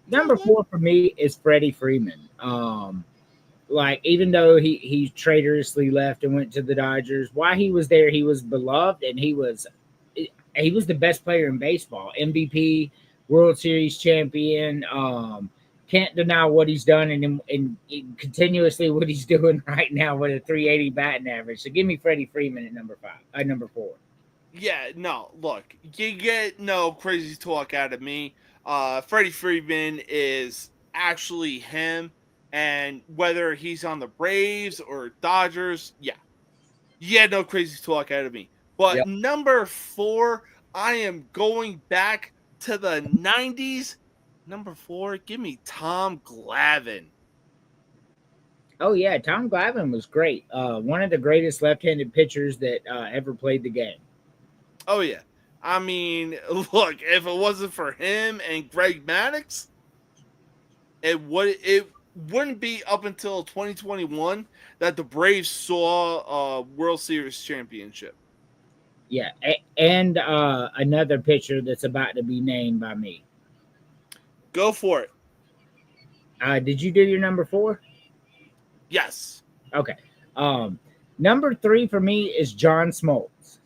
Number 4 for me is Freddie Freeman. Like, even though he traitorously left and went to the Dodgers, while he was there, he was beloved, and he was the best player in baseball. MVP, World Series champion. Can't deny what he's done and continuously what he's doing right now with a 380 batting average. So give me Freddie Freeman at number 4. Yeah, no, look, you get no crazy talk out of me. Freddie Freeman is actually him, and whether he's on the Braves or Dodgers, yeah, no crazy talk out of me. But number 4, I am going back to the 90s. Number 4, give me Tom Glavine. Oh, yeah, Tom Glavine was great. One of the greatest left-handed pitchers that ever played the game. Oh, yeah. I mean, look, if it wasn't for him and Greg Maddux, it wouldn't be up until 2021 that the Braves saw a World Series championship. Yeah, and another pitcher that's about to be named by me. Go for it. Did you do your number 4? Yes. Okay. Number 3 for me is John Smoltz.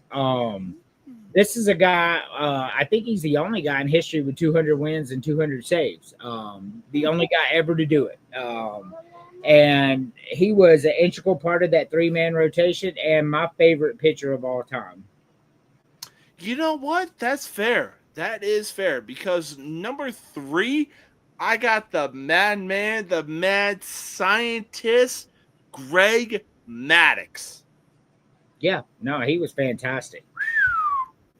This is a guy, I think he's the only guy in history with 200 wins and 200 saves. The only guy ever to do it. And he was an integral part of that 3-man rotation and my favorite pitcher of all time. You know what? That's fair. That is fair, because number 3, I got the madman, the mad scientist, Greg Maddux. Yeah, no, he was fantastic.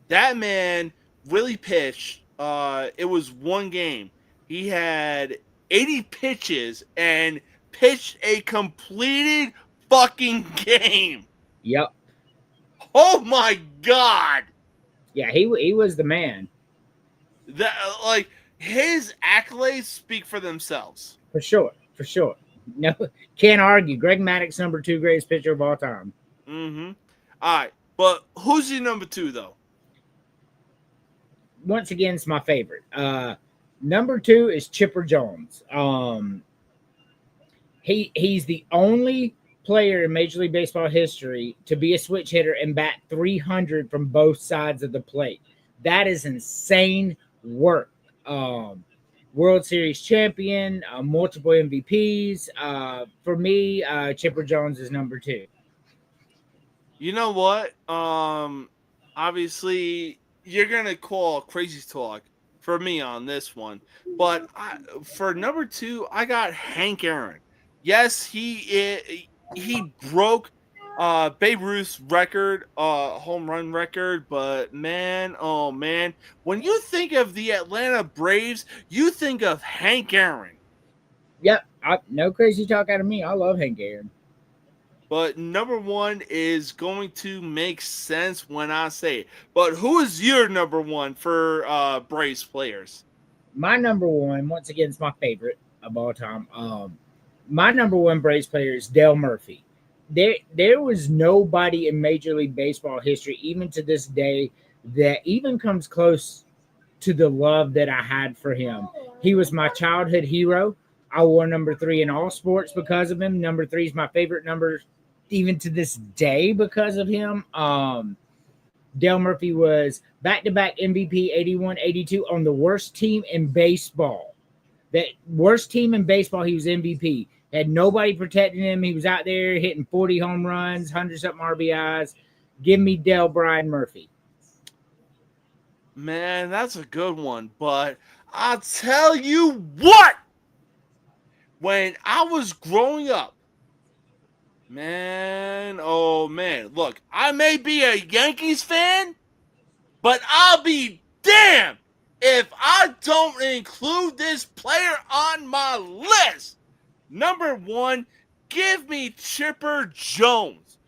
That man really pitched. It was one game. He had 80 pitches and pitched a completed fucking game. Yep. Oh my God. Yeah, he was the man. That, like, his accolades speak for themselves. For sure. No, can't argue. Greg Maddux, number 2 greatest pitcher of all time. Mm-hmm. All right, but who's your number 2 though? Once again, it's my favorite. Number 2 is Chipper Jones. He's the only player in Major League Baseball history to be a switch hitter and bat 300 from both sides of the plate. That is insane work. World Series champion, multiple MVPs. For me, Chipper Jones is number 2. You know what? Obviously, you're gonna call crazy talk for me on this one, but for number 2, I got Hank Aaron. Yes, he broke Babe Ruth's record, home run record, but man, oh man, when you think of the Atlanta Braves, you think of Hank Aaron. Yep, no crazy talk out of me. I love Hank Aaron. But number 1 is going to make sense when I say it. But who is your number 1 for Braves players? My number 1, once again, is my favorite of all time. My number 1 Braves player is Dale Murphy. There was nobody in Major League Baseball history, even to this day, that even comes close to the love that I had for him. He was my childhood hero. I wore number 3 in all sports because of him. Number 3 is my favorite number even to this day because of him. Dale Murphy was back-to-back MVP 81, 82 on the worst team in baseball. That worst team in baseball, he was MVP. Had nobody protecting him. He was out there hitting 40 home runs, 100-something RBIs. Give me Dale Brian Murphy. Man, that's a good one. But I'll tell you what. When I was growing up, Man, oh man. Look, I may be a Yankees fan, but I'll be damned if I don't include this player on my list. Number 1, give me Chipper Jones.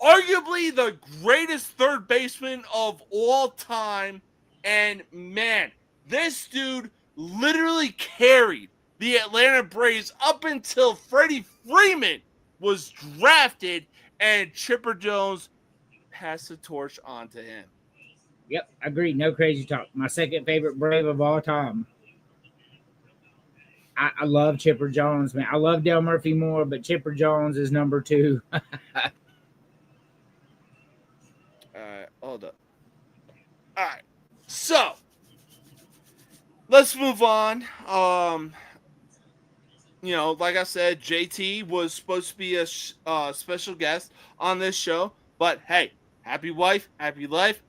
Arguably the greatest third baseman of all time. And man, this dude literally carried the Atlanta Braves up until Freddie Freeman was drafted, and Chipper Jones passed the torch on to him. Yep, agreed. No crazy talk. My second favorite Brave of all time. I love Chipper Jones, man. I love Dale Murphy more, but Chipper Jones is number 2. All right, hold up. All right, so let's move on. Like I said, JT was supposed to be a special guest on this show, but hey, happy wife, happy life.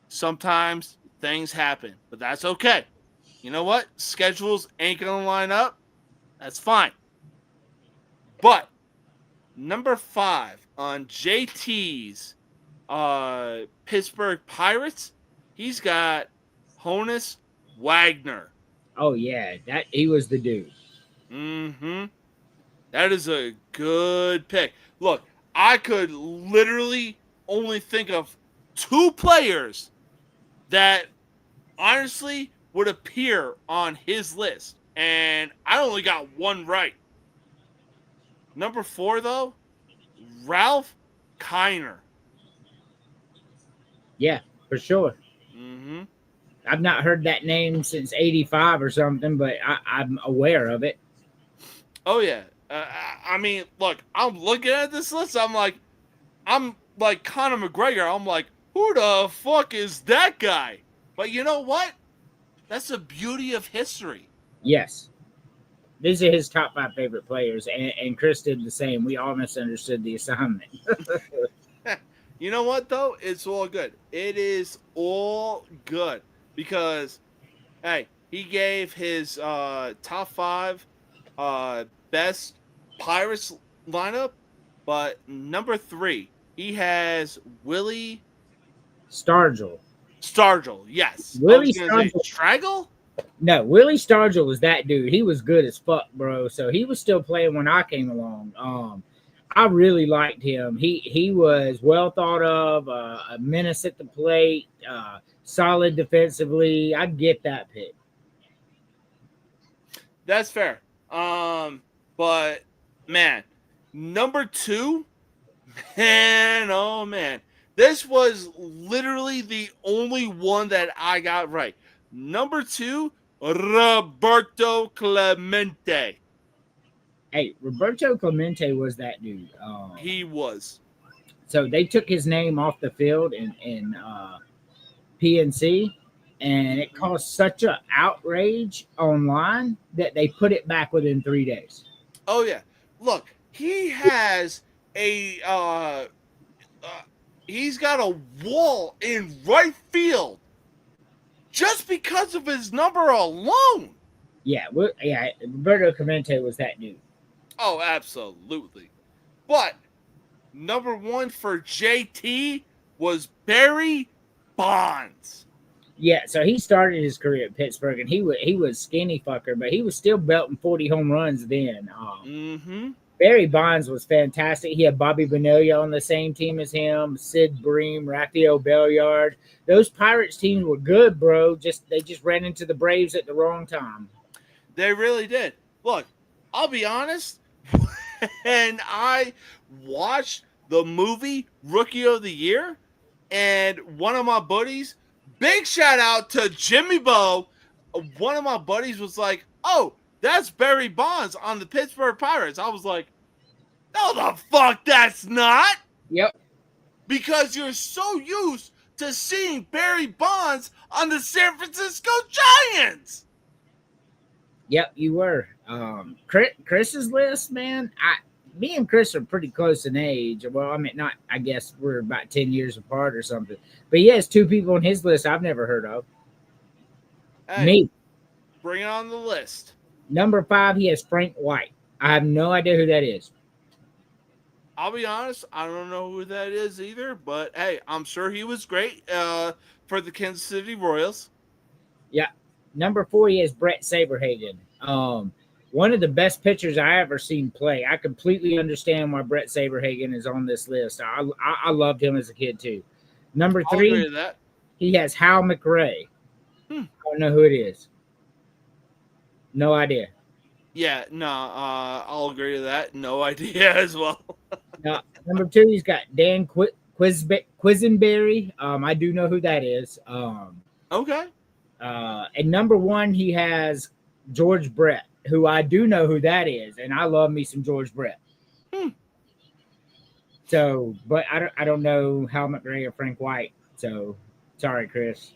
Sometimes things happen, but that's okay. You know what? Schedules ain't going to line up. That's fine. But number 5 on JT's Pittsburgh Pirates, he's got Honus Wagner. Oh, yeah. He was the dude. Mm-hmm. That is a good pick. Look, I could literally only think of 2 players that honestly would appear on his list, and I only got 1 right. Number 4, though, Ralph Kiner. Yeah, for sure. Mm-hmm. I've not heard that name since 85 or something, but I'm aware of it. Oh, yeah. I mean, look, I'm looking at this list. I'm like Conor McGregor. I'm like, who the fuck is that guy? But you know what? That's the beauty of history. Yes. These are his top 5 favorite players, and Chris did the same. We all misunderstood the assignment. You know what, though? It's all good. It is all good because, hey, he gave his top 5 best Pirates lineup, but number 3, he has Willie Stargell, yes. Willie Stargell. Straggle? No, Willie Stargell was that dude. He was good as fuck, bro. So he was still playing when I came along. I really liked him. He was well thought of, a menace at the plate, solid defensively. I get that pick. That's fair. But man, number 2, man, oh man. This was literally the only one that I got right. Number 2, Roberto Clemente. Hey, Roberto Clemente was that dude. He was. So they took his name off the field in PNC, and it caused such an outrage online that they put it back within 3 days. Oh, yeah. Look, he has a he's got a wall in right field just because of his number alone. Yeah, Roberto Clemente was that dude. Oh, absolutely. But number 1 for JT was Barry Bonds. Yeah, so he started his career at Pittsburgh, and he was skinny fucker, but he was still belting 40 home runs then. Mm-hmm. Barry Bonds was fantastic. He had Bobby Bonilla on the same team as him, Sid Bream, Rafael Belliard. Those Pirates teams were good, bro. They just ran into the Braves at the wrong time. They really did. Look, I'll be honest, and I watched the movie Rookie of the Year, and one of my buddies, big shout out to Jimmy Bo, one of my buddies was like, oh, that's Barry Bonds on the Pittsburgh Pirates. I was like, no, the fuck that's not. Yep. Because you're so used to seeing Barry Bonds on the San Francisco Giants. Yep, you were. Chris's list, man, me and Chris are pretty close in age. Well, I mean, I guess we're about 10 years apart or something. But he has 2 people on his list I've never heard of. Hey, me. Bring it on the list. Number 5, he has Frank White. I have no idea who that is. I'll be honest, I don't know who that is either, but hey, I'm sure he was great for the Kansas City Royals. Yeah. Number 4, he has Brett Saberhagen. One of the best pitchers I ever seen play. I completely understand why Brett Saberhagen is on this list. I loved him as a kid too. Number I'll agree 3, with that. he has Hal McRae. I don't know who it is. No idea. Yeah, no, I'll agree with that. No idea as well. Number 2, he's got Dan Quisenberry. I do know who that is. Okay. And number 1, he has George Brett, who I do know who that is, and I love me some George Brett. So, but I don't know Hal McRae or Frank White. So, sorry, Chris.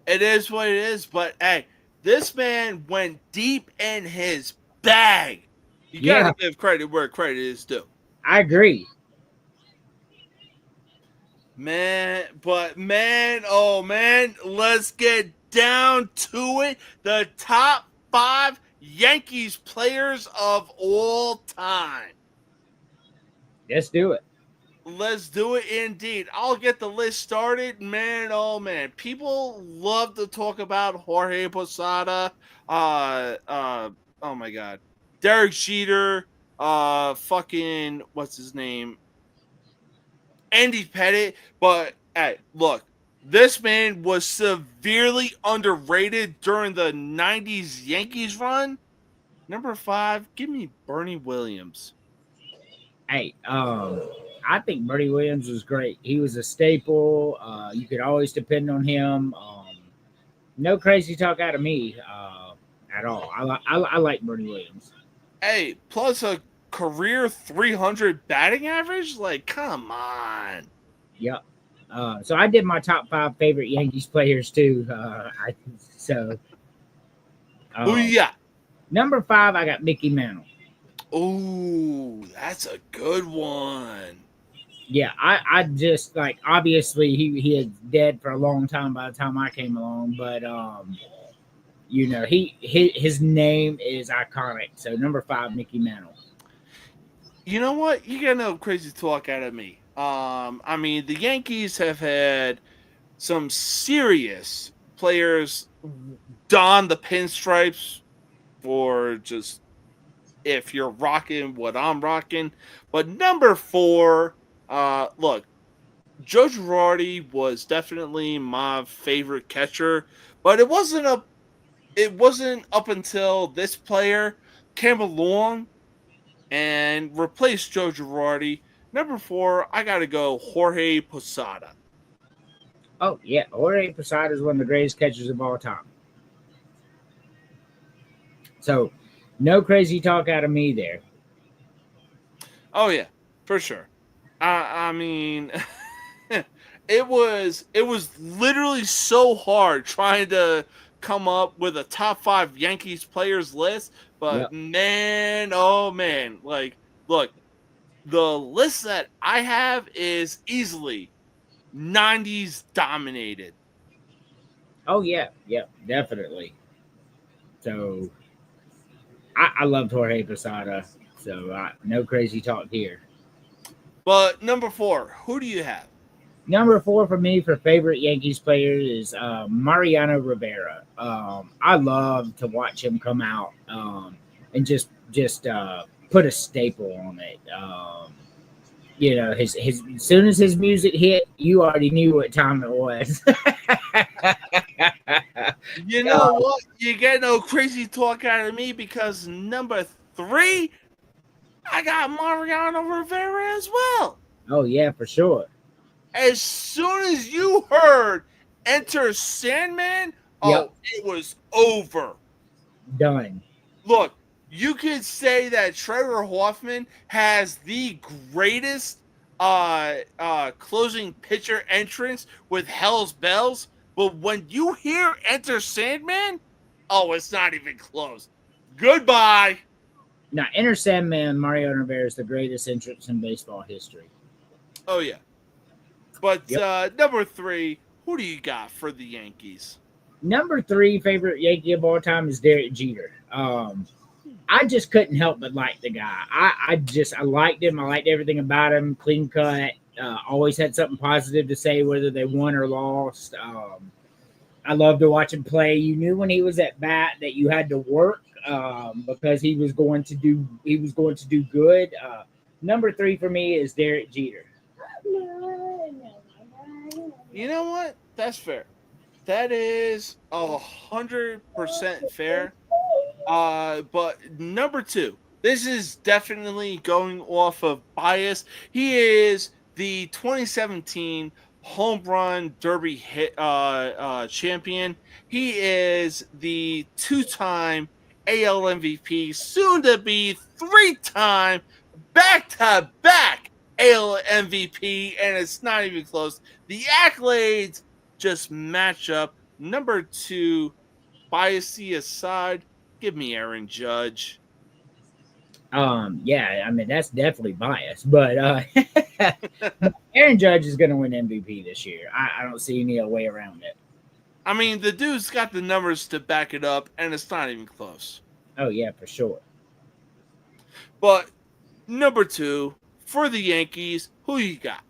It is what it is, but hey, this man went deep in his bag. You gotta give credit where credit is due. I agree. Man, oh man, let's get down to it. The top 5 Yankees players of all time. Let's do it. Let's do it indeed. I'll get the list started. Man, oh man. People love to talk about Jorge Posada. Oh my god. Derek Jeter. Fucking what's his name? Andy Pettit. But hey, look, this man was severely underrated during the 90s Yankees run. Number 5, give me Bernie Williams. Hey, I think Bernie Williams was great. He was a staple. You could always depend on him. No crazy talk out of me at all. I like Bernie Williams. Hey, plus a career 300 batting average? Like, come on. Yep. So I did my top 5 favorite Yankees players too. Who you got? Number 5, I got Mickey Mantle. Oh, that's a good one. Yeah, I just like obviously he is dead for a long time by the time I came along, but you know his name is iconic. So number 5, Mickey Mantle. You know what? You get no crazy talk out of me. I mean the Yankees have had some serious players don the pinstripes for just if you're rocking what I'm rocking. But number 4, look, Joe Girardi was definitely my favorite catcher, but it wasn't up until this player came along and replaced Joe Girardi. Number 4, I gotta go Jorge Posada. Oh yeah, Jorge Posada is one of the greatest catchers of all time. So, no crazy talk out of me there. Oh yeah, for sure. I mean, it was literally so hard trying to come up with a top 5 Yankees players list, but man, oh man, like, look, the list that I have is easily 90s dominated. Oh yeah, definitely. So I loved Jorge Posada, so no crazy talk here. But number 4, who do you have? Number 4 for me for favorite Yankees player is Mariano Rivera. I love to watch him come out and just put a staple on it. You know, his as soon as his music hit, you already knew what time it was. You know what? You get no crazy talk out of me because number 3, I got Mariano Rivera as well. Oh yeah, for sure. As soon as you heard Enter Sandman, it was over. Done. Look, you could say that Trevor Hoffman has the greatest closing pitcher entrance with Hell's Bells, but when you hear Enter Sandman, oh, it's not even close. Goodbye. Now, Enter Sandman, Mariano Rivera is the greatest entrance in baseball history. Oh, yeah. But number 3, who do you got for the Yankees? Number 3 favorite Yankee of all time is Derek Jeter. I just couldn't help but like the guy. I liked him. I liked everything about him. Clean cut. Always had something positive to say, whether they won or lost. I loved to watch him play. You knew when he was at bat that you had to work because he was going to do good. Number 3 for me is Derek Jeter. You know what? That's fair. That is 100% fair. But number 2, this is definitely going off of bias. He is the 2017 Home Run Derby hit champion. He is the 2-time AL MVP, soon to be 3-time back-to-back AL MVP, and it's not even close. The accolades just match up. Number 2, biasy aside, give me Aaron Judge. Yeah, I mean that's definitely biased, but Aaron Judge is going to win MVP this year. I don't see any other way around it. I mean, the dude's got the numbers to back it up, and it's not even close. Oh yeah, for sure. But number 2 for the Yankees, who you got?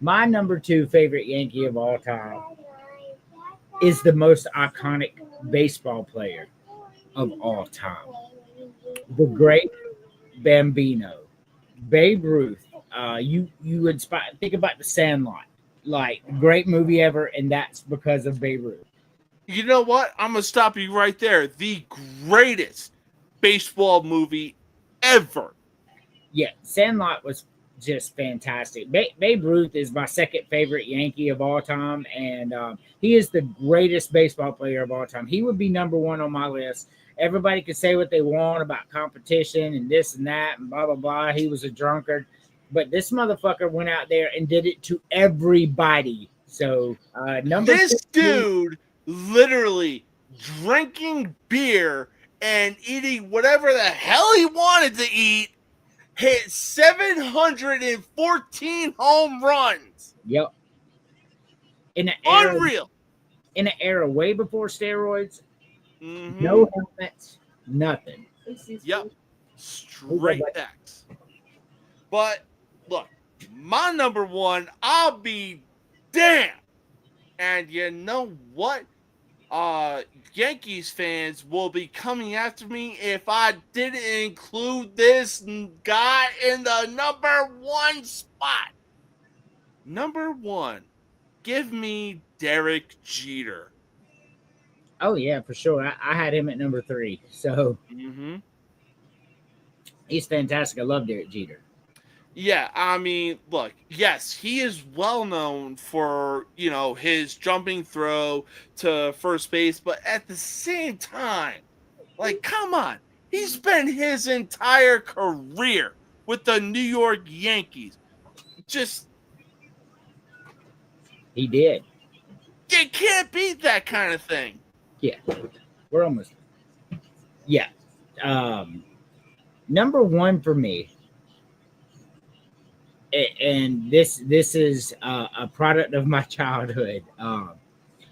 My number 2 favorite Yankee of all time is the most iconic baseball player of all time, the great Bambino, Babe Ruth. You would think about The Sandlot, like great movie ever, and that's because of Babe Ruth. You know what? I'm gonna stop you right there. The greatest baseball movie ever. Yeah, Sandlot was just fantastic. Babe Ruth is my second favorite Yankee of all time, and he is the greatest baseball player of all time. He would be number 1 on my list. Everybody could say what they want about competition and this and that and blah, blah, blah. He was a drunkard. But this motherfucker went out there and did it to everybody. So, This dude literally drinking beer and eating whatever the hell he wanted to eat, hit 714 home runs. Yep. Unreal. In an era way before steroids, Mm-hmm. no helmets, nothing. Yep. Straight X. But look, my number 1, I'll be damned. And you know what? Yankees fans will be coming after me if I didn't include this guy in the number 1 spot. Number 1, give me Derek Jeter. Oh, yeah, for sure. I had him at number 3. So he's fantastic. I love Derek Jeter. Yeah, I mean, look, yes, he is well known for, his jumping throw to first base, but at the same time, like, come on, he spent his entire career with the New York Yankees. He did. You can't beat that kind of thing. Yeah, we're almost. Yeah. Number 1 for me, and this is a product of my childhood,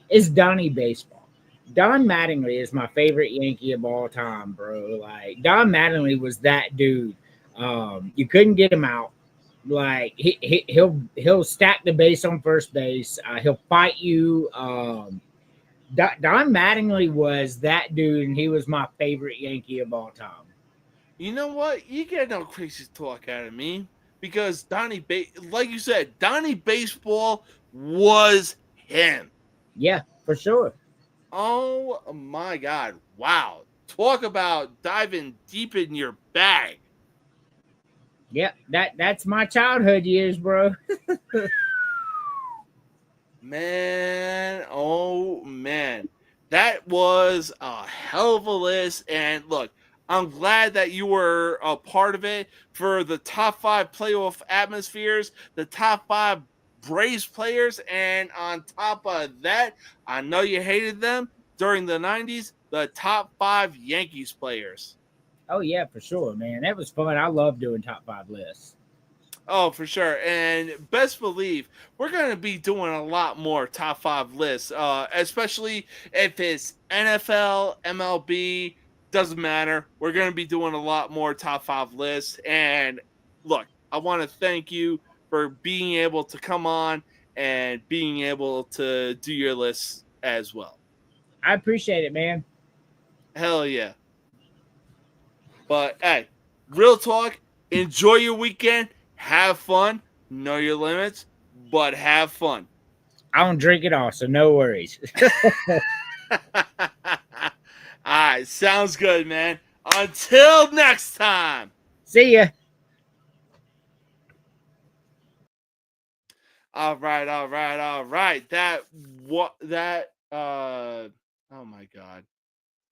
is Donnie Baseball. Don Mattingly is my favorite Yankee of all time, bro. Like, Don Mattingly was that dude. You couldn't get him out. Like, he'll stack the base on first base. He'll fight you. Don Mattingly was that dude, and he was my favorite Yankee of all time. You know what? You get no crazy talk out of me because like you said, Donnie Baseball was him. Yeah, for sure. Oh my God! Wow, talk about diving deep in your bag. Yeah, that's my childhood years, bro. Man, oh man, that was a hell of a list. And look, I'm glad that you were a part of it for the top 5 playoff atmospheres, the top 5 Braves players, and on top of that, I know you hated them during the 90s, the top 5 Yankees players. Oh yeah, for sure, man. That was fun. I love doing top 5 lists. Oh, for sure. And best believe we're going to be doing a lot more top 5 lists, especially if it's NFL, MLB, Doesn't matter. We're going to be doing a lot more top 5 lists. And look, I want to thank you for being able to come on and being able to do your lists as well. I appreciate it, man. Hell yeah. But hey, real talk, enjoy your weekend, have fun, know your limits, but have fun. I don't drink it all, so no worries. All right, sounds good, man. Until next time. See ya. All right. Oh my God.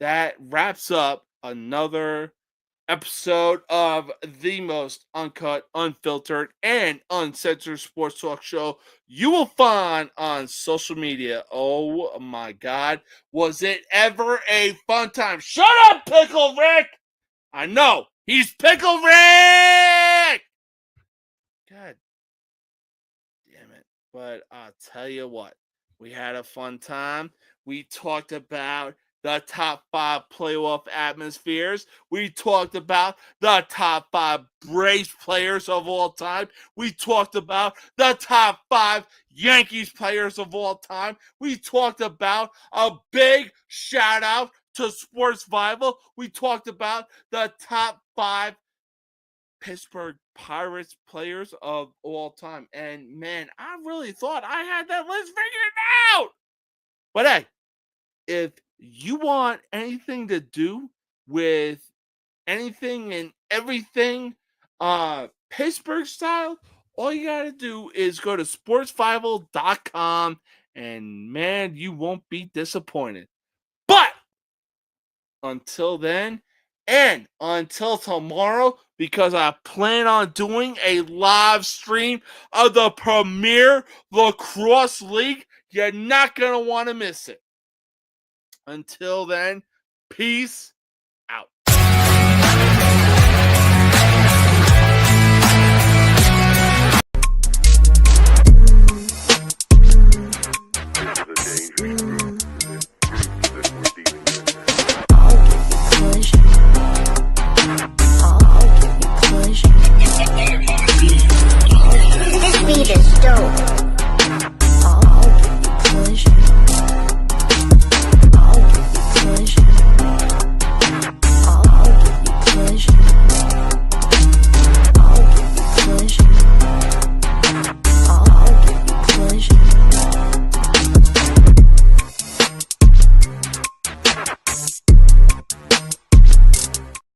That wraps up another episode of the most uncut, unfiltered, and uncensored sports talk show you will find on social media. Oh my God. Was it ever a fun time? Shut up, Pickle Rick! I know. He's Pickle Rick! God damn it. But I'll tell you what. We had a fun time. We talked about the top 5 playoff atmospheres. We talked about the top 5 Braves players of all time. We talked about the top 5 Yankees players of all time. We talked about a big shout out to Sports Bible. We talked about the top 5 Pittsburgh Pirates players of all time. And man, I really thought I had that list figured out. But hey, if you want anything to do with anything and everything Pittsburgh style, all you got to do is go to sportsbible.com and man, you won't be disappointed. But until then, and until tomorrow, because I plan on doing a live stream of the Premier Lacrosse League, you're not going to want to miss it. Until then, peace